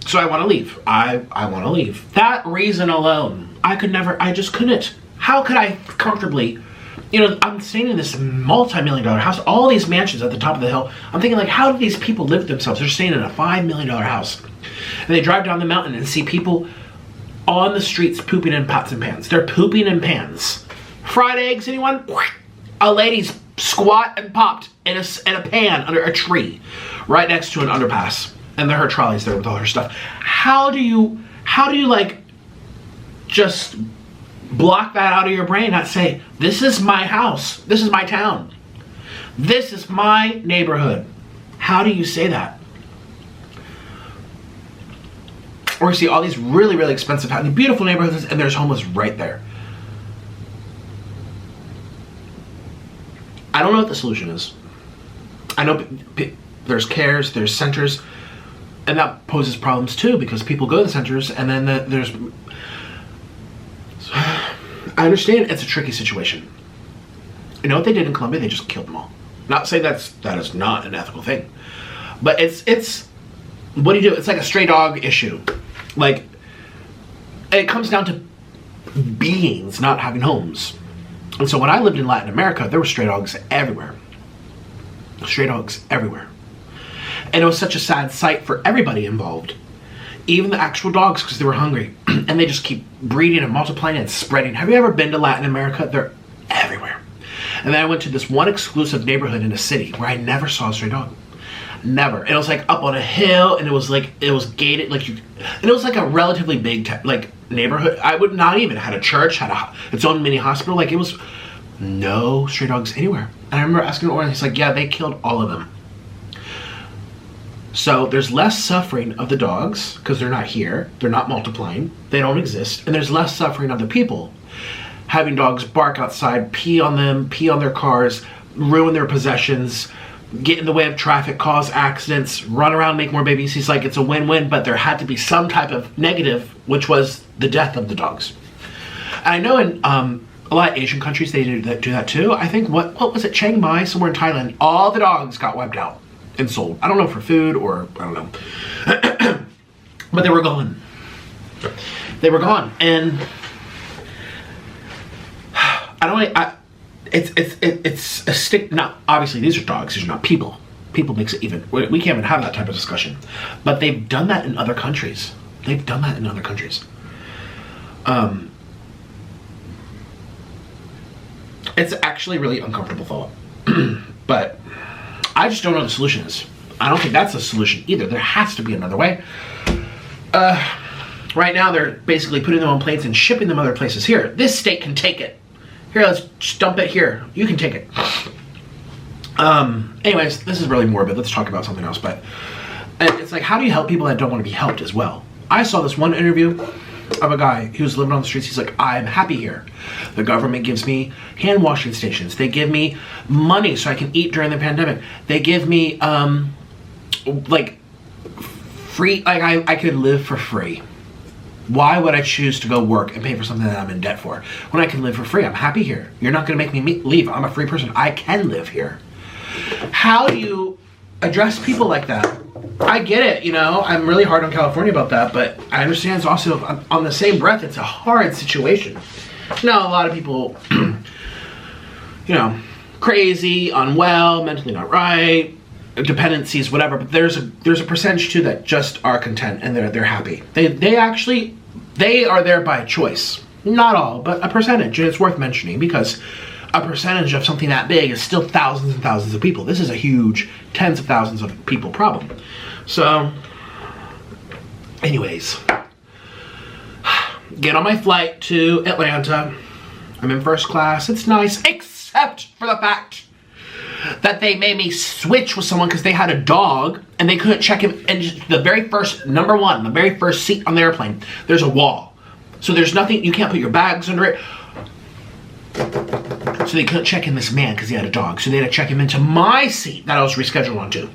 Speaker 2: So I want to leave. I want to leave. That reason alone, I just couldn't. How could I comfortably, you know, I'm staying in this multi-million-dollar house, all these mansions at the top of the hill. I'm thinking, like, how do these people live themselves? They're staying in a $5 million house. And they drive down the mountain and see people on the streets pooping in pots and pans. They're pooping in pans. Fried eggs, anyone? A lady's squat and popped in a pan under a tree right next to an underpass. And there are her trolleys there with all her stuff. How do you like, just block that out of your brain, not say, this is my house, this is my town, this is my neighborhood? How do you say that? Or you see all these really, really expensive houses, beautiful neighborhoods, and there's homeless right there. I don't know what the solution is. I know there's cares, there's centers, and that poses problems too, because people go to the centers and then there's... I understand it's a tricky situation. You know what they did in Colombia? They just killed them all. Not saying that is not an ethical thing, but it's what do you do? It's like a stray dog issue. Like, it comes down to beings not having homes. And so when I lived in Latin America, there were stray dogs everywhere. Stray dogs everywhere. And it was such a sad sight for everybody involved. Even the actual dogs, because they were hungry. And they just keep breeding and multiplying and spreading. Have you ever been to Latin America? They're everywhere. And then I went to this one exclusive neighborhood in a city where I never saw a stray dog. Never. And it was like up on a hill, and it was gated, and it was like a relatively big neighborhood. I would not even had a church, had its own mini hospital. Like, it was no stray dogs anywhere. And I remember asking Orlan, he's like, yeah, they killed all of them. So there's less suffering of the dogs because they're not here, they're not multiplying, they don't exist, and there's less suffering of the people having dogs bark outside, pee on them, pee on their cars, ruin their possessions, get in the way of traffic, cause accidents, run around, make more babies. He's like, it's a win-win, but there had to be some type of negative, which was the death of the dogs. And I know in a lot of Asian countries they do that too. I think, what was it, Chiang Mai, somewhere in Thailand, all the dogs got wiped out and sold. I don't know, for food or, I don't know. But they were gone. They were gone. And it's a stick. Now, obviously, these are dogs. These are not people. People makes it even. We can't even have that type of discussion. But they've done that in other countries. They've done that in other countries. It's actually a really uncomfortable thought. But I just don't know what the solution is. I don't think that's the solution either. There has to be another way. Right now, they're basically putting them on planes and shipping them other places. Here, this state can take it. Here, let's just dump it here. You can take it. Anyways, this is really morbid. Let's talk about something else. But it's like, how do you help people that don't want to be helped as well? I saw this one interview of a guy who was living on the streets. He's like, I'm happy here. The government gives me hand washing stations. They give me money so I can eat during the pandemic. They give me, free, I could live for free. Why would I choose to go work and pay for something that I'm in debt for when I can live for free? I'm happy here. You're not going to make me leave. I'm a free person. I can live here. How do you address people like that? I get it, you know. I'm really hard on California about that, but I understand it's also, on the same breath, it's a hard situation. Now, a lot of people, you know, crazy, unwell, mentally not right, dependencies, whatever, but there's a percentage too that just are content and they're happy. They are there by choice. Not all, but a percentage, and it's worth mentioning because a percentage of something that big is still thousands and thousands of people. This is a huge tens of thousands of people problem. So, anyways, get on my flight to Atlanta. I'm in first class. It's nice, except for the fact that they made me switch with someone because they had a dog and they couldn't check him. And just the very first, the very first seat on the airplane, there's a wall. So there's nothing, you can't put your bags under it. So they couldn't check in this man because he had a dog. So they had to check him into my seat that I was rescheduled onto.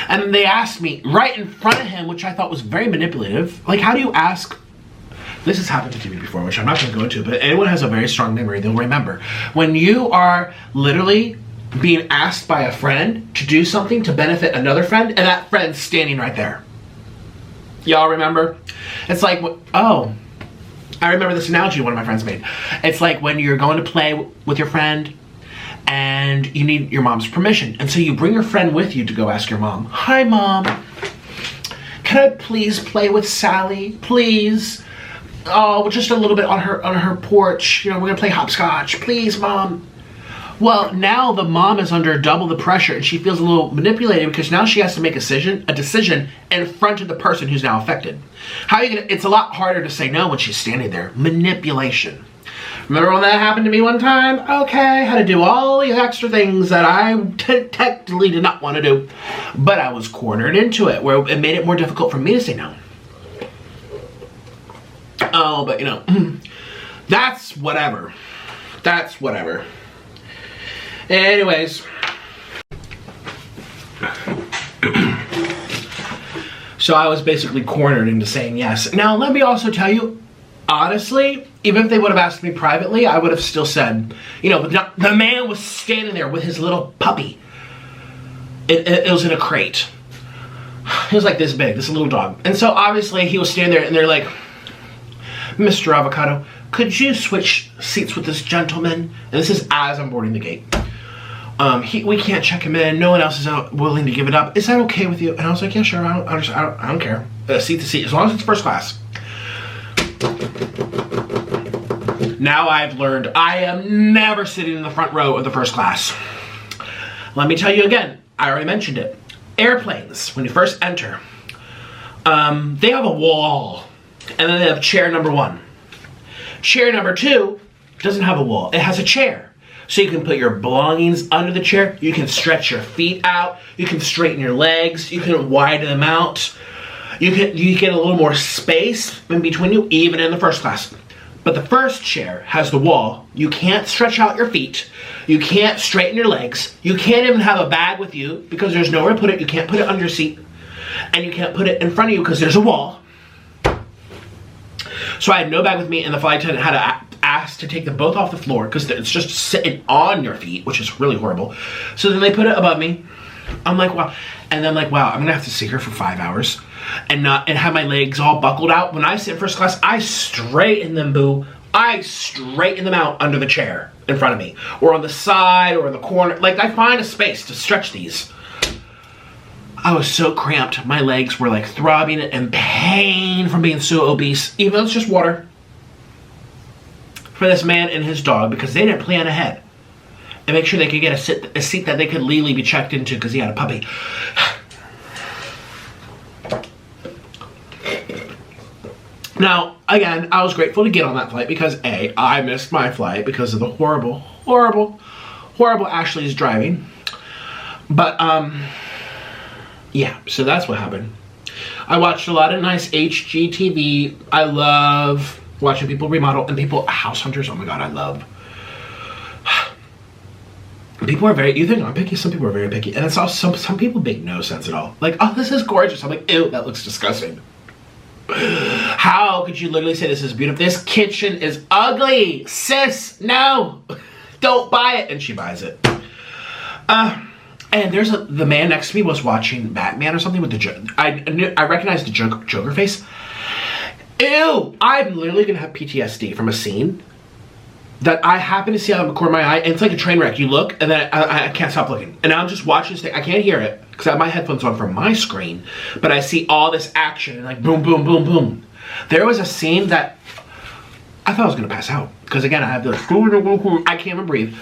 Speaker 2: And then they asked me right in front of him, which I thought was very manipulative. Like, how do you ask? This has happened to me before, which I'm not going to go into, but anyone has a very strong memory, they'll remember. When you are literally being asked by a friend to do something to benefit another friend, and that friend's standing right there. Y'all remember? It's like, oh, I remember this analogy one of my friends made. It's like when you're going to play with your friend and you need your mom's permission. And so you bring your friend with you to go ask your mom, hi mom, can I please play with Sally, please? Oh, just a little bit on her porch. You know, we're gonna play hopscotch, please mom. Well, now the mom is under double the pressure and she feels a little manipulated because now she has to make a decision in front of the person who's now affected. How are you gonna, it's a lot harder to say no when she's standing there. Manipulation. Remember when that happened to me one time? Okay, I had to do all these extra things that I technically did not want to do, but I was cornered into it where it made it more difficult for me to say no. Oh, but you know, that's whatever. That's whatever. Anyways. So I was basically cornered into saying yes. Now, let me also tell you, honestly, even if they would have asked me privately, I would have still said, you know, the man was standing there with his little puppy. It was in a crate. He was like this big, this little dog. And so obviously he was standing there and they're like, Mr. Avocado, could you switch seats with this gentleman? And this is as I'm boarding the gate. We can't check him in. No one else is willing to give it up. Is that okay with you? And I was like, yeah, sure. I don't care. Seat to seat, as long as it's first class. Now I've learned I am never sitting in the front row of the first class. Let me tell you again. I already mentioned it. Airplanes, when you first enter, they have a wall, and then they have chair number 1. Chair number 2 doesn't have a wall. It has a chair. So you can put your belongings under the chair. You can stretch your feet out. You can straighten your legs. You can widen them out. You get a little more space in between you, even in the first class. But the first chair has the wall. You can't stretch out your feet. You can't straighten your legs. You can't even have a bag with you because there's nowhere to put it. You can't put it under your seat. And you can't put it in front of you because there's a wall. So I had no bag with me, and the flight attendant had to ask to take them both off the floor because it's just sitting on your feet, which is really horrible. So then they put it above me. I'm like, wow. And then I'm like, wow, I'm gonna have to sit here for 5 hours and have my legs all buckled out. When I sit in first class, I straighten them, boo. I straighten them out under the chair in front of me, or on the side, or in the corner. Like, I find a space to stretch these. I was so cramped. My legs were like throbbing and pain from being so obese, even though it's just water. For this man and his dog, because they didn't plan ahead and make sure they could get a seat that they could legally be checked into because he had a puppy. Now, again, I was grateful to get on that flight because A, I missed my flight because of the horrible Ashley's driving. But, yeah, so that's what happened. I watched a lot of nice HGTV. I love watching people remodel and house hunters. Oh my God, I love. People are very, you think I'm picky? Some people are very picky. And it's also, some people make no sense at all. Like, oh, this is gorgeous. I'm like, ew, that looks disgusting. How could you literally say this is beautiful? This kitchen is ugly. Sis, no. Don't buy it. And she buys it. And there's the man next to me was watching Batman or something with the Joker. I recognized the Joker face. Ew! I'm literally gonna have PTSD from a scene that I happen to see out of the corner of my eye, and it's like a train wreck. You look, and then I can't stop looking. And I'm just watching this thing. I can't hear it, because I have my headphones on from my screen, but I see all this action, and like boom, boom, boom, boom. There was a scene that I thought I was gonna pass out, because again, I have the I can't even breathe.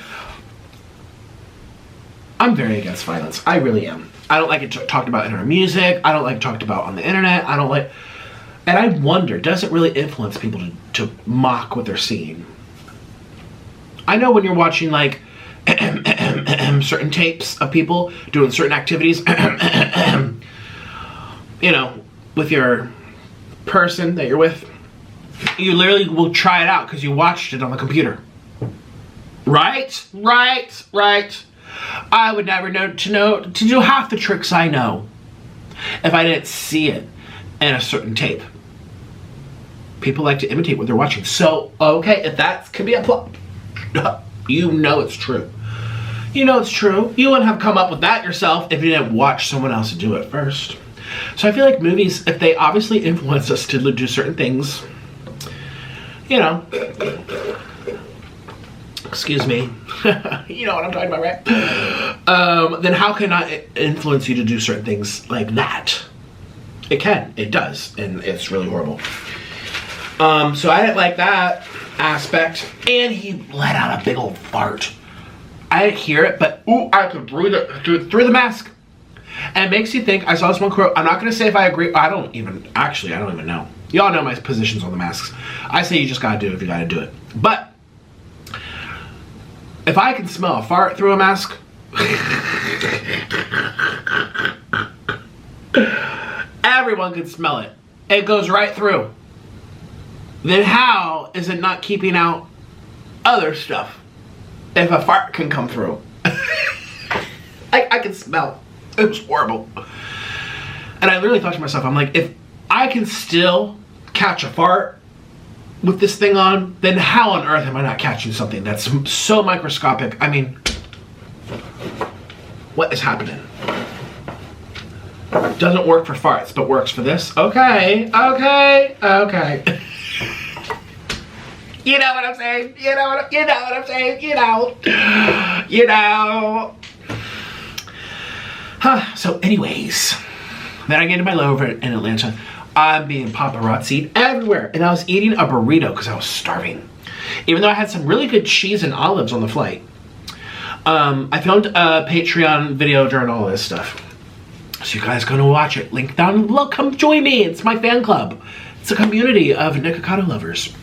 Speaker 2: I'm very against violence. I really am. I don't like it talked about in our music. I don't like it talked about on the internet. I don't like... And I wonder, does it really influence people to mock what they're seeing? I know when you're watching, like, certain tapes of people doing certain activities, you know, with your person that you're with, you literally will try it out because you watched it on the computer. Right? I would never know to do half the tricks I know if I didn't see it in a certain tape. People like to imitate what they're watching. So, okay, if that could be a plot, you know it's true. You know it's true. You wouldn't have come up with that yourself if you didn't watch someone else do it first. So I feel like movies, if they obviously influence us to do certain things, you know... Excuse me. You know what I'm talking about, right? Then how can I influence you to do certain things like that? It can. It does. And it's really horrible. So I didn't like that aspect. And he let out a big old fart. I didn't hear it, but ooh, I could breathe it through the mask. And it makes you think, I saw this one quote, I'm not going to say if I agree, I don't even know. Y'all know my positions on the masks. I say you just got to do it if you got to do it. But if I can smell a fart through a mask, everyone can smell it. It goes right through. then how is it not keeping out other stuff if a fart can come through? I can smell. It was horrible. And I literally thought to myself, I'm like, if I can still catch a fart with this thing on, then how on earth am I not catching something that's so microscopic? I mean, what is happening? Doesn't work for farts, but works for this? Okay. You know what I'm saying? You know what I'm saying? You know. So anyways, then I get to my layover in Atlanta. I'm being paparazzi'd everywhere. And I was eating a burrito because I was starving. Even though I had some really good cheese and olives on the flight. I filmed a Patreon video during all this stuff. So you guys gonna watch it. Link down below. Come join me. It's my fan club. It's a community of Nikocado lovers.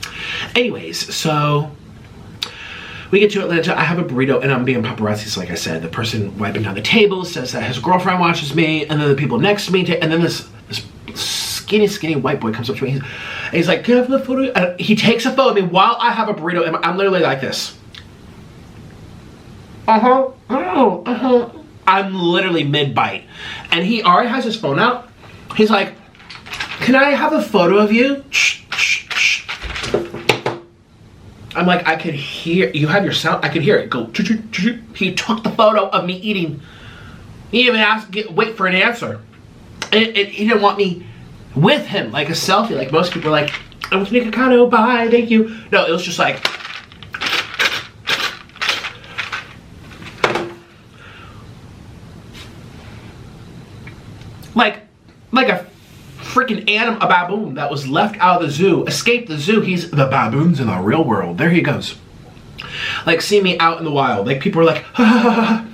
Speaker 2: Anyways, so we get to Atlanta. I have a burrito and I'm being paparazzi. So like I said, the person wiping down the table says that his girlfriend watches me, and then the people next to me, and then this skinny white boy comes up to me. He's like, "Can I have the photo?" And he takes a photo of me while I have a burrito, and I'm literally like this. I'm literally mid-bite. And he already has his phone out. He's like, "Can I have a photo of you?" I'm like, I could hear, you have your sound, I could hear it go. He took the photo of me eating. He didn't even wait for an answer. He didn't want me with him, like a selfie, like most people are like, "I'm with Nikocado, bye, thank you." No, it was just like, like a freaking a baboon that was left out of the zoo, escaped the zoo. He's the baboons in the real world. There he goes. Like, see me out in the wild. Like, people are like, "Ha, ha, ha, ha."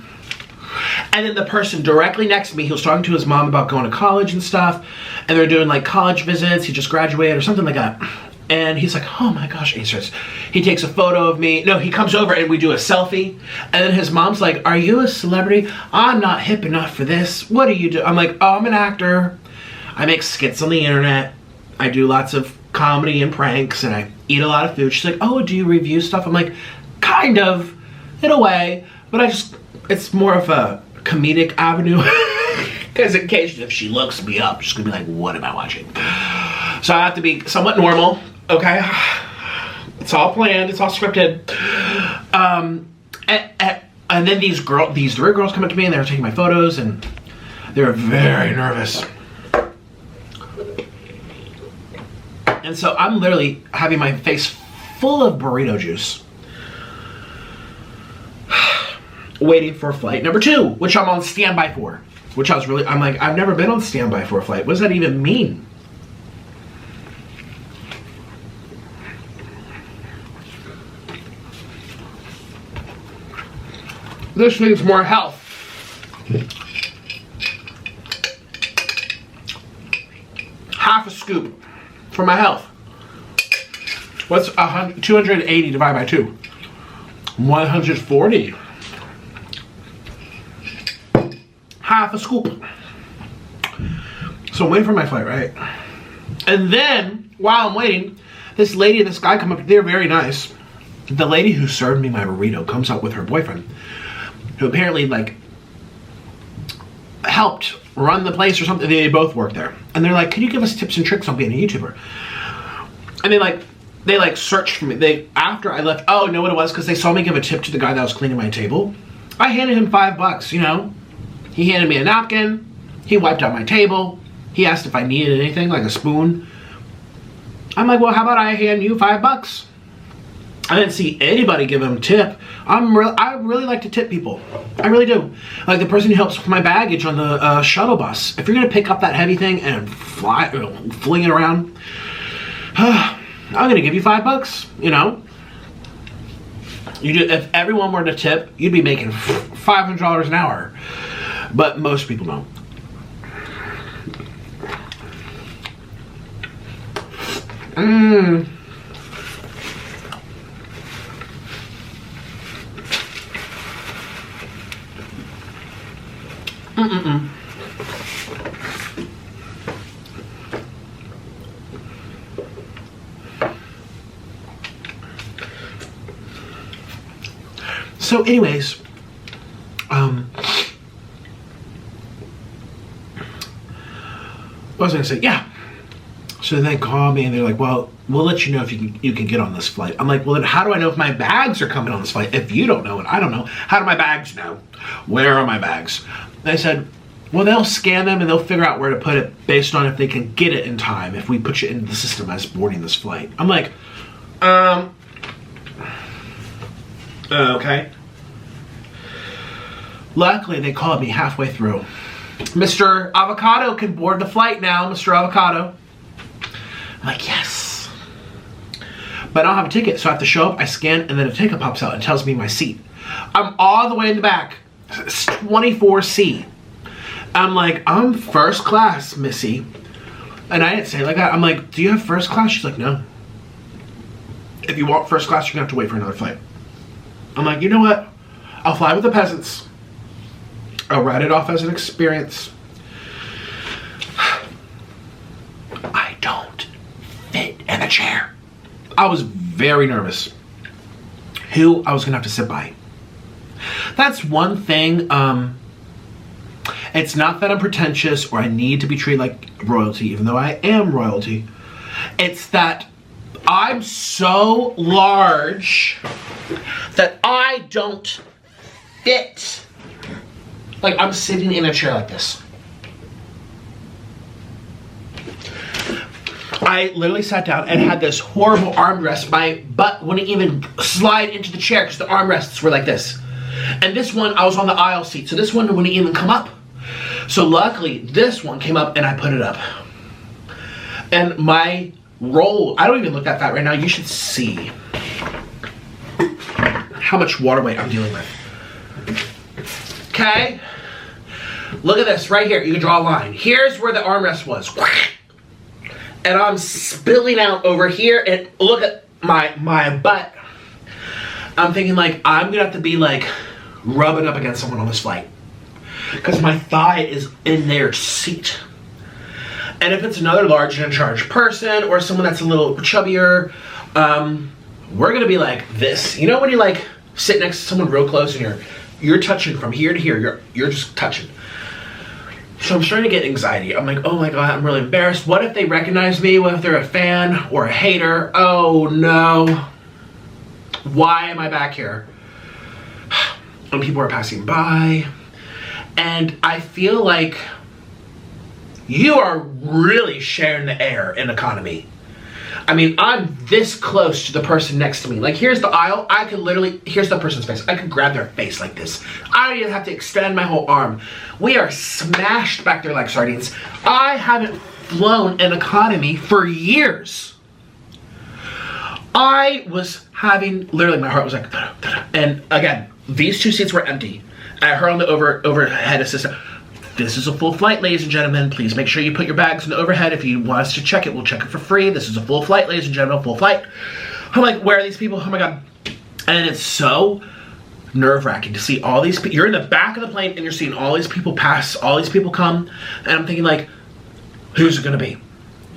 Speaker 2: And then the person directly next to me, he was talking to his mom about going to college and stuff, and they're doing like college visits. He just graduated or something like that. And he's like, "Oh my gosh," he takes a photo of me. No, he comes over and we do a selfie. And then his mom's like, "Are you a celebrity?" "I'm not hip enough for this. What do you do?" I'm like, "Oh, I'm an actor. I make skits on the internet. I do lots of comedy and pranks, and I eat a lot of food." She's like, "Oh, do you review stuff?" I'm like, "Kind of, in a way, but it's more of a comedic avenue." Because in case if she looks me up, she's gonna be like, "What am I watching?" So I have to be somewhat normal, okay? It's all planned, it's all scripted. And then these three girls come up to me and they were taking my photos, and they were very nervous. And so I'm literally having my face full of burrito juice, waiting for flight number 2, which I'm on standby for. I'm like, I've never been on standby for a flight. What does that even mean? This needs more health. Half a scoop for my health. What's 280 divided by 2? 140. Half a scoop. So I'm waiting for my flight, right? And then, while I'm waiting, this lady and this guy come up. They're very nice. The lady who served me my burrito comes up with her boyfriend, who apparently, like, helped run the place or something. They both work there. And they're like, "Can you give us tips and tricks on being a YouTuber?" And they searched for me. After I left, oh, know what it was? Because they saw me give a tip to the guy that was cleaning my table. I handed him $5, you know? He handed me a napkin. He wiped out my table. He asked if I needed anything, like a spoon. I'm like, "Well, how about I hand you $5? I didn't see anybody give him a tip. I really like to tip people. I really do. Like the person who helps with my baggage on the shuttle bus. If you're gonna pick up that heavy thing and fling it around, I'm gonna give you $5. You know. If everyone were to tip, you'd be making $500 an hour. But most people don't. So anyways, what was I gonna say? Yeah. So then they call me and they're like, well, we'll let you know if you can get on this flight. I'm like, well, then how do I know if my bags are coming on this flight? If you don't know and I don't know, how do my bags know? Where are my bags? They said, well, they'll scan them and they'll figure out where to put it based on if they can get it in time, if we put you into the system as boarding this flight. I'm like, okay. Luckily, they called me halfway through. Mr. Avocado can board the flight now, Mr. Avocado. I'm like, yes. But I don't have a ticket, so I have to show up, I scan, and then a ticket pops out and tells me my seat. I'm all the way in the back. It's 24C. I'm like, I'm first class, Missy. And I didn't say it like that. I'm like, do you have first class? She's like, no. If you want first class, you're gonna have to wait for another flight. I'm like, you know what? I'll fly with the peasants. I'll write it off as an experience. I don't fit in a chair. I was very nervous who I was gonna have to sit by. That's one thing. It's not that I'm pretentious or I need to be treated like royalty, even though I am royalty. It's that I'm so large that I don't fit. Like, I'm sitting in a chair like this. I literally sat down and had this horrible armrest. My butt wouldn't even slide into the chair because the armrests were like this. And this one, I was on the aisle seat, so this one wouldn't even come up. So luckily, this one came up and I put it up. And my roll, I don't even look that fat right now. You should see how much water weight I'm dealing with. Okay? Look at this right here. You can draw a line. Here's where the armrest was. And I'm spilling out over here, and look at my butt. I'm thinking like, I'm gonna have to be like rubbing up against someone on this flight because my thigh is in their seat. And if it's another large and in charge person or someone that's a little chubbier, we're gonna be like this. You know when you like sit next to someone real close and you're touching from here to here, you're just touching. So I'm starting to get anxiety. I'm like, oh my God, I'm really embarrassed. What if they recognize me? What if they're a fan or a hater? Oh no. Why am I back here? And people are passing by. And I feel like you are really sharing the air in economy. I mean, I'm this close to the person next to me. Like, here's the aisle. I could literally, here's the person's face. I could grab their face like this. I don't even have to extend my whole arm. We are smashed back there like sardines. I haven't flown an economy for years. I was having, literally my heart was like, da-da, da-da. And again, these two seats were empty. I heard on the overhead assistant, this is a full flight, ladies and gentlemen. Please make sure you put your bags in the overhead. If you want us to check it, we'll check it for free. This is a full flight, ladies and gentlemen, full flight. I'm like, where are these people? Oh my God. And it's so nerve-wracking to see all these people. You're in the back of the plane and you're seeing all these people pass, all these people come. And I'm thinking like, who's it gonna be?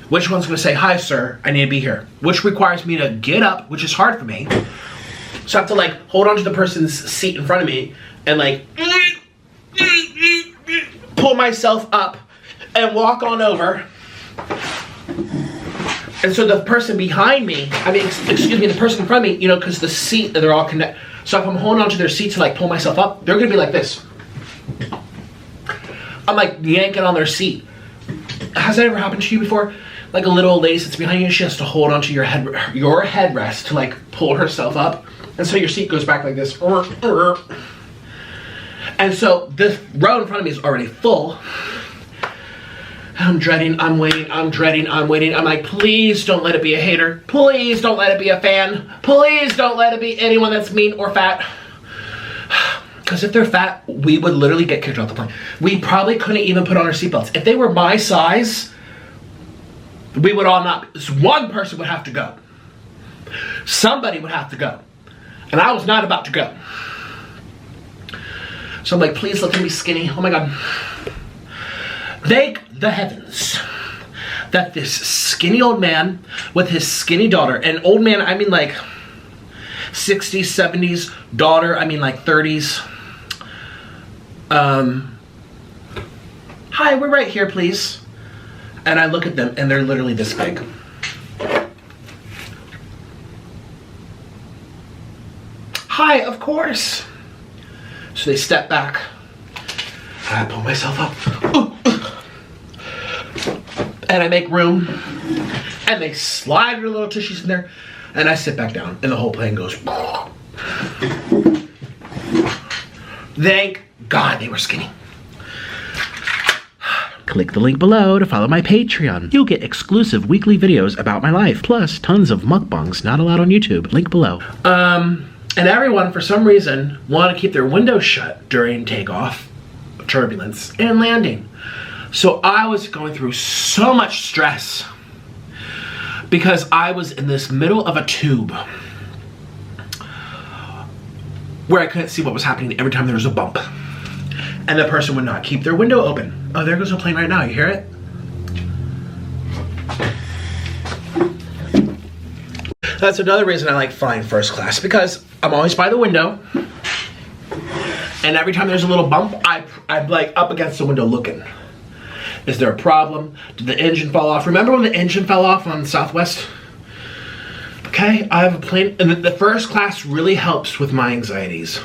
Speaker 2: Which one's gonna say, hi sir, I need to be here? Which requires me to get up, which is hard for me. So I have to like hold on to the person's seat in front of me and like, pull myself up and walk on over. And so the person behind me, excuse me, the person in front of me, you know, because the seat, they're all connected. So if I'm holding onto their seat to like pull myself up, they're gonna be like this. I'm like yanking on their seat. Has that ever happened to you before? Like a little old lady sits behind you and she has to hold onto your headrest to like pull herself up. And so your seat goes back like this. And so this row in front of me is already full. I'm dreading, I'm waiting, I'm dreading, I'm waiting. I'm like, please don't let it be a hater. Please don't let it be a fan. Please don't let it be anyone that's mean or fat. Because if they're fat, we would literally get kicked off the plane. We probably couldn't even put on our seatbelts. If they were my size, we would all not. One person would have to go. Somebody would have to go. And I was not about to go. So I'm like, please let them be skinny. Oh my God. Thank the heavens that this skinny old man with his skinny daughter, and old man, I mean like, 60s, 70s, daughter, I mean like 30s. Hi, we're right here, please. And I look at them and they're literally this big. Hi, of course. So they step back. I pull myself up. And I make room. And they slide their little tissues in there. And I sit back down. And the whole plane goes. Thank God they were skinny. Click the link below to follow my Patreon. You'll get exclusive weekly videos about my life, plus tons of mukbangs not allowed on YouTube. Link below. And everyone, for some reason, want to keep their windows shut during takeoff, turbulence, and landing. So I was going through so much stress because I was in this middle of a tube where I couldn't see what was happening every time there was a bump. And the person would not keep their window open. Oh, there goes a plane right now. You hear it? That's another reason I like flying first class, because I'm always by the window. And every time there's a little bump, I'm like up against the window looking. Is there a problem? Did the engine fall off? Remember when the engine fell off on Southwest? Okay, I have a plane, and the first class really helps with my anxieties.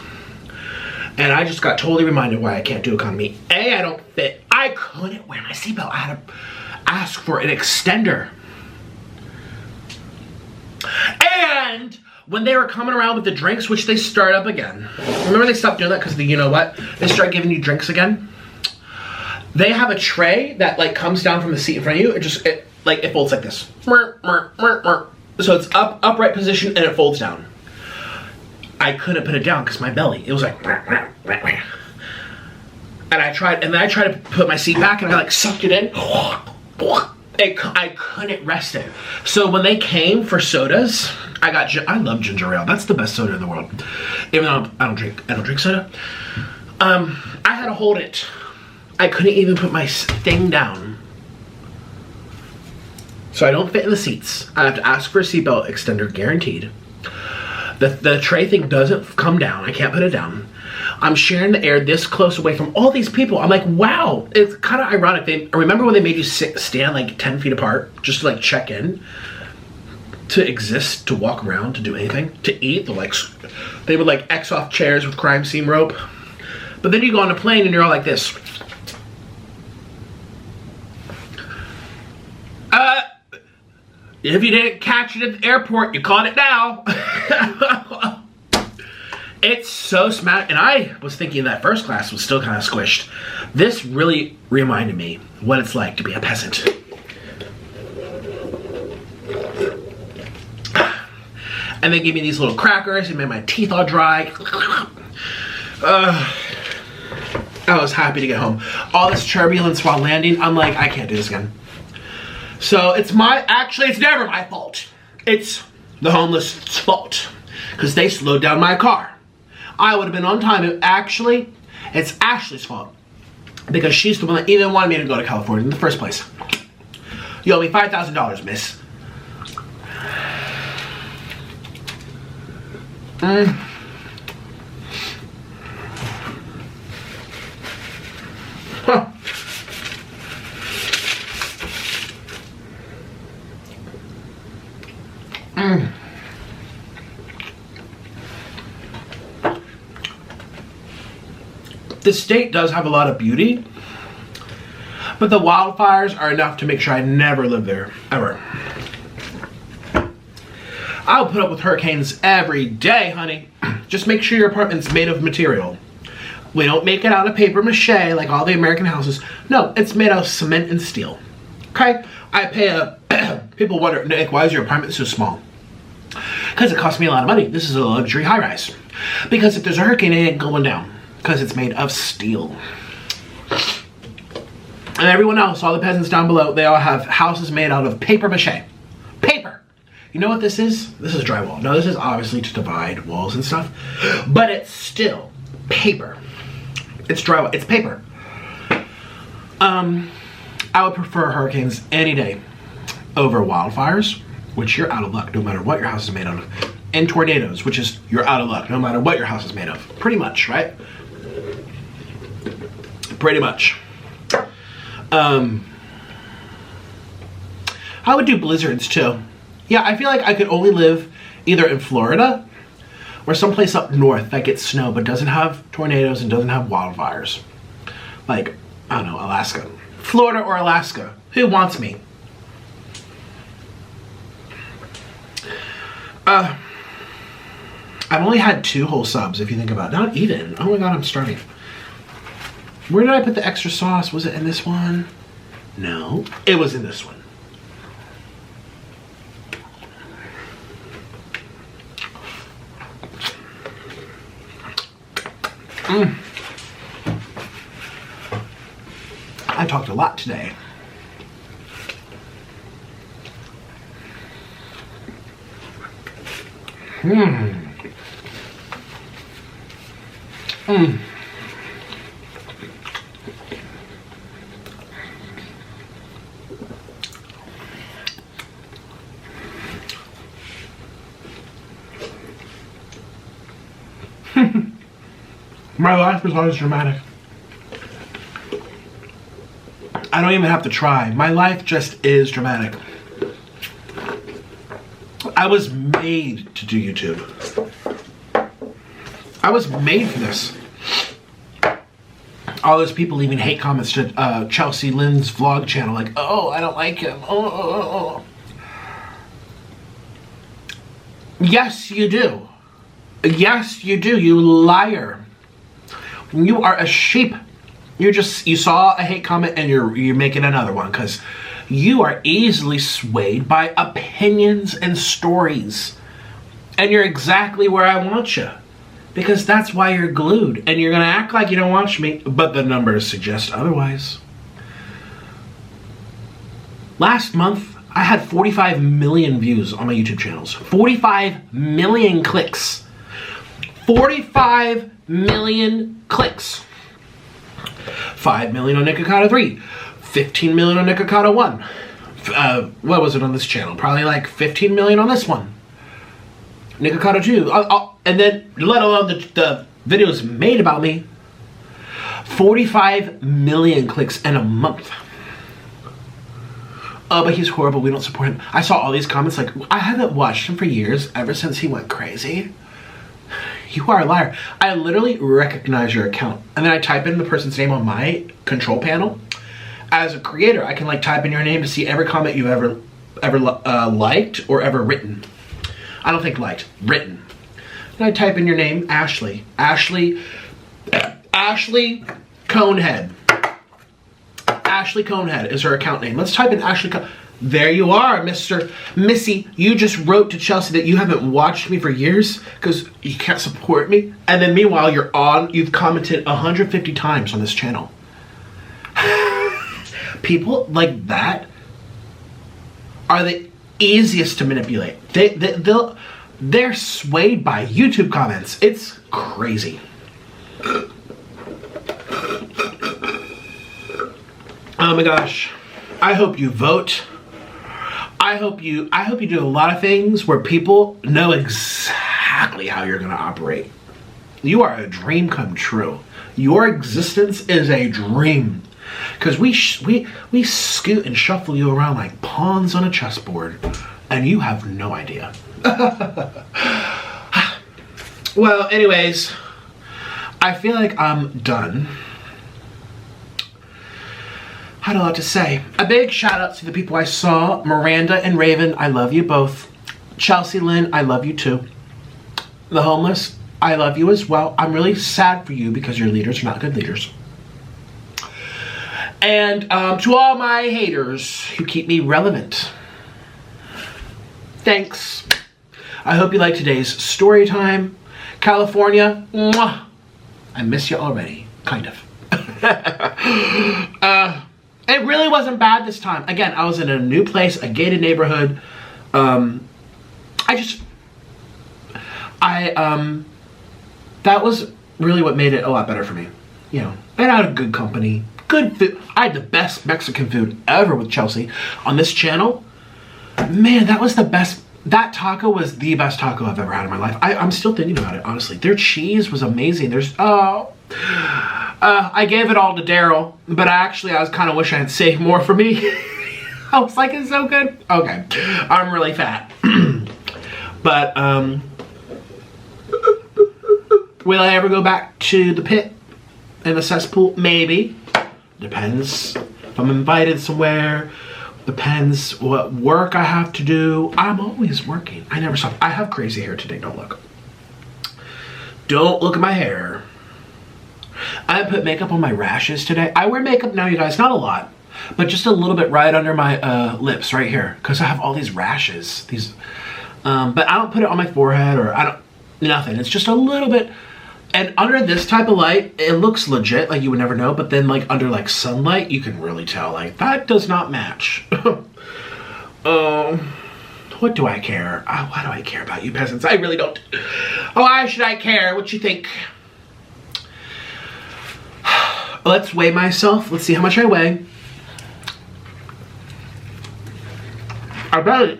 Speaker 2: And I just got totally reminded why I can't do economy. A, I don't fit. I couldn't wear my seatbelt. I had to ask for an extender. And when they were coming around with the drinks, which they start up again. Remember they stopped doing that because you know what? They start giving you drinks again. They have a tray that like comes down from the seat in front of you. It folds like this. So it's upright position and it folds down. I couldn't put it down because my belly, it was like, and I tried to put my seat back and I like sucked it in. I couldn't rest it. So when they came for sodas, I love ginger ale. That's the best soda in the world. Even though I don't drink soda. I had to hold it. I couldn't even put my thing down. So I don't fit in the seats. I have to ask for a seatbelt extender, guaranteed. The tray thing doesn't come down. I can't put it down. I'm sharing the air this close away from all these people. I'm like, wow. It's kind of ironic. Remember when they made you stand like 10 feet apart just to like check in? To exist, to walk around, to do anything, to eat. They would like X off chairs with crime scene rope. But then you go on a plane and you're all like this. If you didn't catch it at the airport, you caught it now. It's so smart. And I was thinking that first class was still kind of squished. This really reminded me what it's like to be a peasant. And they gave me these little crackers. It made my teeth all dry. I was happy to get home. All this turbulence while landing, I'm like, I can't do this again. So it's never my fault. It's the homeless' fault. Because they slowed down my car. I would have been on time. It's Ashley's fault. Because she's the one that even wanted me to go to California in the first place. You owe me $5,000, miss. Huh. The state does have a lot of beauty, but the wildfires are enough to make sure I never live there, ever. I'll put up with hurricanes every day, honey. Just make sure your apartment's made of material. We don't make it out of paper mache like all the American houses. No, it's made out of cement and steel. Okay? People wonder, Nick, why is your apartment so small? Because it costs me a lot of money. This is a luxury high-rise. Because if there's a hurricane, it ain't going down. Because it's made of steel. And everyone else, all the peasants down below, they all have houses made out of paper mache. Paper! You know what this is? This is drywall. No, this is obviously to divide walls and stuff. But it's still paper. It's drywall. It's paper. I would prefer hurricanes any day over wildfires, which you're out of luck no matter what your house is made out of. and tornadoes, which is you're out of luck no matter what your house is made of. Pretty much, right? Pretty much. I would do blizzards too. Yeah, I feel like I could only live either in Florida or someplace up north that gets snow but doesn't have tornadoes and doesn't have wildfires. Like, I don't know, Alaska. Florida or Alaska. Who wants me? I've only had 2 whole subs, if you think about it. Not even. Oh my god, I'm starving. Where did I put the extra sauce? Was it in this one? No. It was in this one. I talked a lot today. My life is always dramatic. I don't even have to try. My life just is dramatic. I was made to do YouTube. I was made for this. All those people leaving hate comments to Chelsea Lynn's vlog channel like, oh, I don't like him. Oh. Yes, you do. Yes, you do, you liar. You are a sheep. You saw a hate comment and you're making another one because you are easily swayed by opinions and stories. And you're exactly where I want you. Because that's why you're glued. And you're going to act like you don't watch me, but the numbers suggest otherwise. Last month, I had 45 million views on my YouTube channels. 45 million clicks. 45 million clicks. 5 million on Nikocado 3. 15 million on Nikocado 1. What was it on this channel? Probably like 15 million on this one. Nikocado 2. And then, let alone the videos made about me. 45 million clicks in a month. Oh, but he's horrible. We don't support him. I saw all these comments like, I haven't watched him for years, ever since he went crazy. You are a liar. I literally recognize your account. And then I type in the person's name on my control panel. As a creator, I can like type in your name to see every comment you've ever liked or ever written. I don't think liked, written. And I type in your name, Ashley. Ashley Conehead. Ashley Conehead is her account name. Let's type in Ashley Conehead. There you are, Missy. You just wrote to Chelsea that you haven't watched me for years because you can't support me. And then meanwhile, you've commented 150 times on this channel. People like that are the easiest to manipulate. They're swayed by YouTube comments. It's crazy. Oh my gosh. I hope you vote. I hope you do a lot of things where people know exactly how you're going to operate. You are a dream come true. Your existence is a dream. Because we scoot and shuffle you around like pawns on a chessboard. And you have no idea. Well, anyways, I feel like I'm done. I had a lot to say. A big shout out to the people I saw. Miranda and Raven, I love you both. Chelsea Lynn, I love you too. The homeless, I love you as well. I'm really sad for you because your leaders are not good leaders. And to all my haters who keep me relevant, thanks. I hope you liked today's story time. California, mwah. I miss you already, kind of. It really wasn't bad this time. Again, I was in a new place, a gated neighborhood. That was really what made it a lot better for me. You know, and I had a good company, good food. I had the best Mexican food ever with Chelsea on this channel. Man, that was the best That taco was the best taco I've ever had in my life. I'm still thinking about it, honestly. Their cheese was amazing. I gave it all to Daryl, but I was kind of wish I had saved more for me. I was like, it's so good. Okay, I'm really fat. But, will I ever go back to the pit and the cesspool? Maybe. Depends if I'm invited somewhere. Depends what work I have to do. I'm always working. I never stop. I have crazy hair today. Don't look. Don't look at my hair. I put makeup on my rashes today. I wear makeup now, you guys. Not a lot, but just a little bit right under my lips right here, because I have all these rashes. But I don't put it on my forehead or nothing. It's just a little bit. And under this type of light, it looks legit, like you would never know. But then like under like sunlight, you can really tell like that does not match. What do I care? Why do I care about you peasants? I really don't. Why should I care? What you think? Let's weigh myself. Let's see how much I weigh. I probably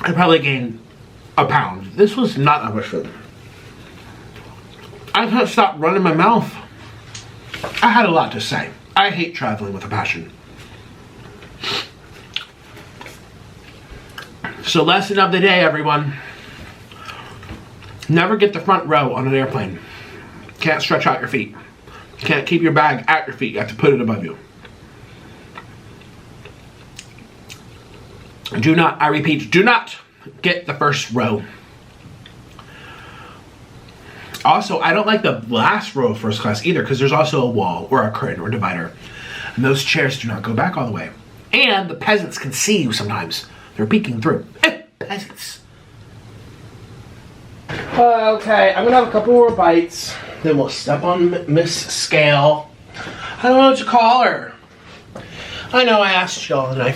Speaker 2: I probably gained a pound. This was not that much food. I couldn't stop running my mouth. I had a lot to say. I hate traveling with a passion. So lesson of the day, everyone. Never get the front row on an airplane. Can't stretch out your feet. Can't keep your bag at your feet. You have to put it above you. Do not, I repeat, do not get the first row. Also, I don't like the last row of first class either, because there's also a wall or a curtain or divider. And those chairs do not go back all the way. And the peasants can see you sometimes. They're peeking through. Peasants. Okay, I'm gonna have a couple more bites. Then we'll step on Miss Scale. I don't know what to call her. I know I asked y'all and I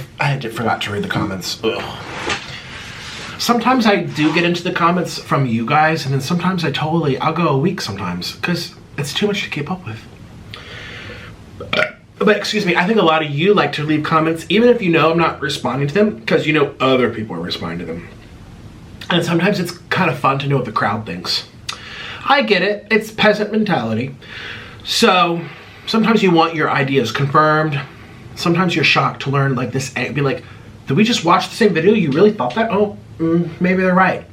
Speaker 2: forgot to read the comments. Ugh. Sometimes I do get into the comments from you guys, and then sometimes I'll go a week sometimes, because it's too much to keep up with. But excuse me, I think a lot of you like to leave comments, even if you know I'm not responding to them, because you know other people are responding to them. And sometimes it's kind of fun to know what the crowd thinks. I get it, it's peasant mentality. So sometimes you want your ideas confirmed. Sometimes you're shocked to learn like this, be like, did we just watch the same video? You really thought that? Oh, maybe they're right.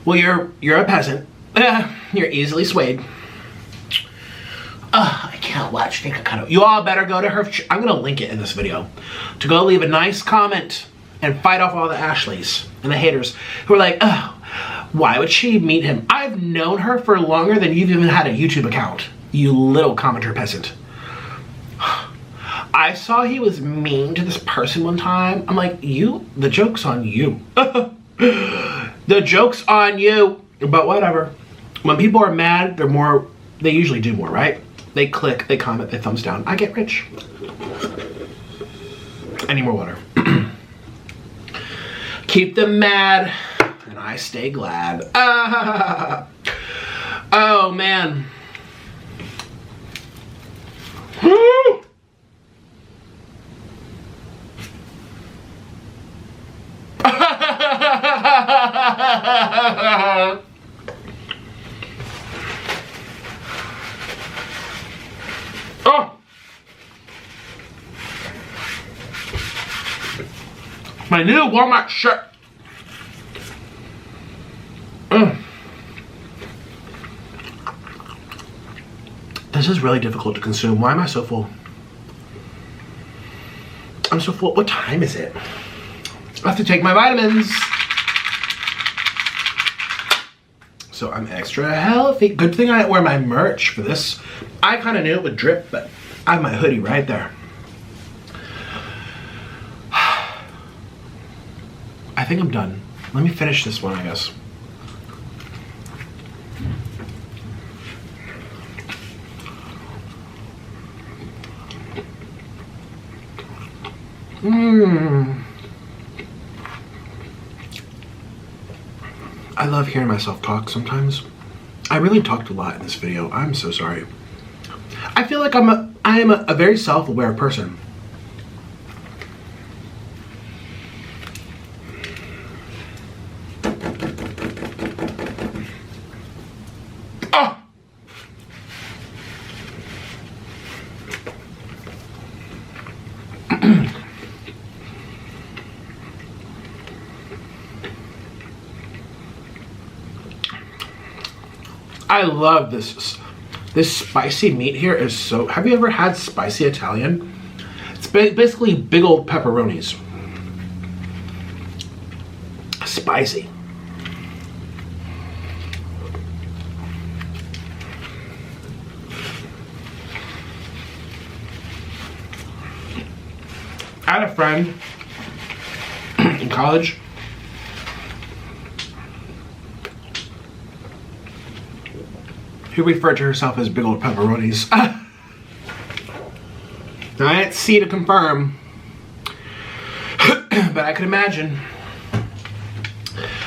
Speaker 2: Well, you're a peasant. You're easily swayed. I can't watch Nikocado. You all better go to her. I'm gonna link it in this video to go leave a nice comment and fight off all the Ashleys and the haters who are like, oh, why would she meet him? I've known her for longer than you've even had a YouTube account, you little commenter peasant. I saw he was mean to this person one time. I'm like, the joke's on you. The joke's on you. But whatever. When people are mad, they usually do more, right? They click, they comment, they thumbs down. I get rich. I need more water. Keep them mad, and I stay glad. Oh, man. Oh! My new Walmart shirt. This is really difficult to consume. Why am I so full? I'm so full. What time is it? I have to take my vitamins. So I'm extra healthy. Good thing I didn't wear my merch for this. I kind of knew it would drip, but I have my hoodie right there. I think I'm done. Let me finish this one, I guess. I love hearing myself talk sometimes. I really talked a lot in this video. I'm so sorry. I feel like I'm I am a very self-aware person. Oh! I love this. This spicy meat here is so... Have you ever had spicy Italian? It's basically big old pepperonis. Spicy. I had a friend in college who referred to herself as big old pepperonis. Now, I didn't see to confirm, but I could imagine.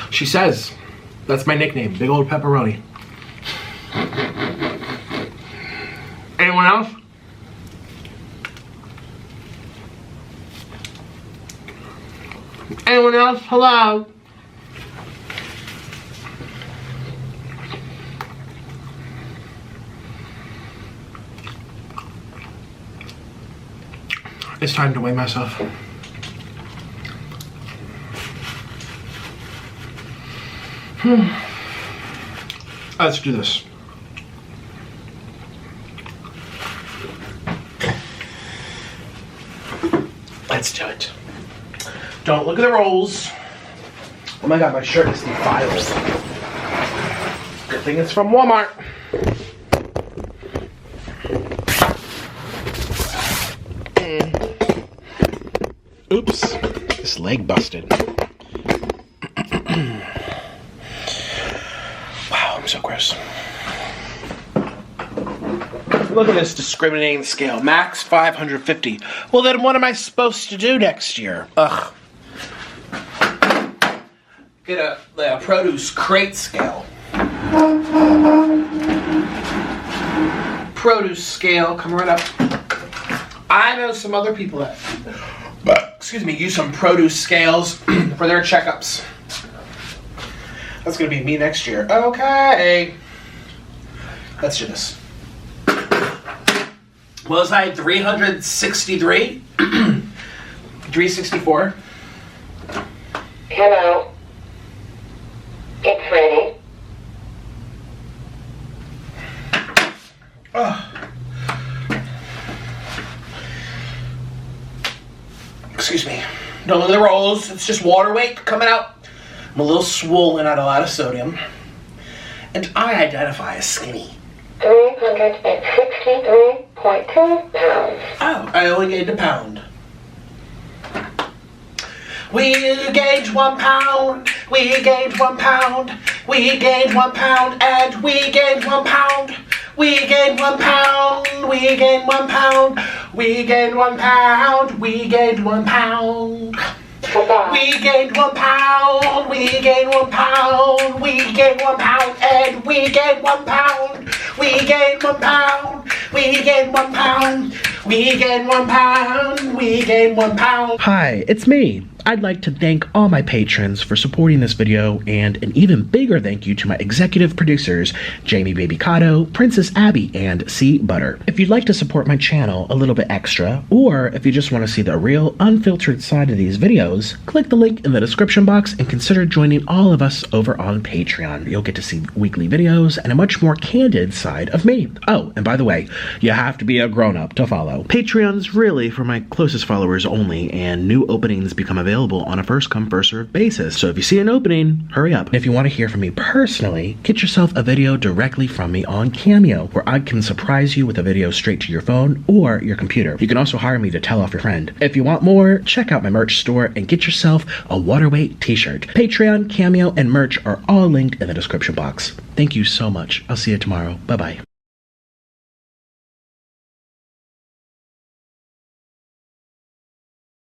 Speaker 2: She says, that's my nickname, big old pepperoni. Anyone else? Anyone else? Hello? It's time to weigh myself. Let's do this. Let's do it. Don't look at the rolls. Oh my god, my shirt is defiled. Good thing it's from Walmart. Oops, this leg busted. Wow, I'm so gross. Look at this discriminating scale. Max 550. Well, then what am I supposed to do next year? Ugh. Get a produce crate scale. Produce scale, come right up. I know some other people that, use some produce scales for their checkups. That's gonna be me next year. Okay. Let's do this. What was I, 363? 364?
Speaker 4: Hello. It's ready.
Speaker 2: Excuse me. Don't look at the rolls. It's just water weight coming out. I'm a little swollen, out a lot of sodium. And I identify as skinny.
Speaker 4: 363.2 pounds.
Speaker 2: Oh, I only gained a pound. We gained 1 pound. We gained 1 pound. We gained 1 pound. And we gained 1 pound. We gained 1 pound. We gained 1 pound. We gained 1 pound. We gained 1 pound. We gained 1 pound. We gained 1 pound. We gained 1 pound. And we gained 1 pound. We gained 1 pound. We gained 1 pound. We gained 1 pound. We gained 1 pound. Hi, it's me. I'd like to thank all my patrons for supporting this video, and an even bigger thank you to my executive producers, Jamie Babycado, Princess Abbie, and C Butter. If you'd like to support my channel a little bit extra, or if you just want to see the real, unfiltered side of these videos, click the link in the description box and consider joining all of us over on Patreon. You'll get to see weekly videos and a much more candid side of me. Oh, and by the way, you have to be a grown-up to follow. Patreon's really for my closest followers only, and new openings become available on a first-come, first-served basis. So if you see an opening, hurry up. And if you want to hear from me personally, get yourself a video directly from me on Cameo, where I can surprise you with a video straight to your phone or your computer. You can also hire me to tell off your friend. If you want more, check out my merch store and get yourself a waterweight t-shirt. Patreon, Cameo, and merch are all linked in the description box. Thank you so much. I'll see you tomorrow. Bye-bye.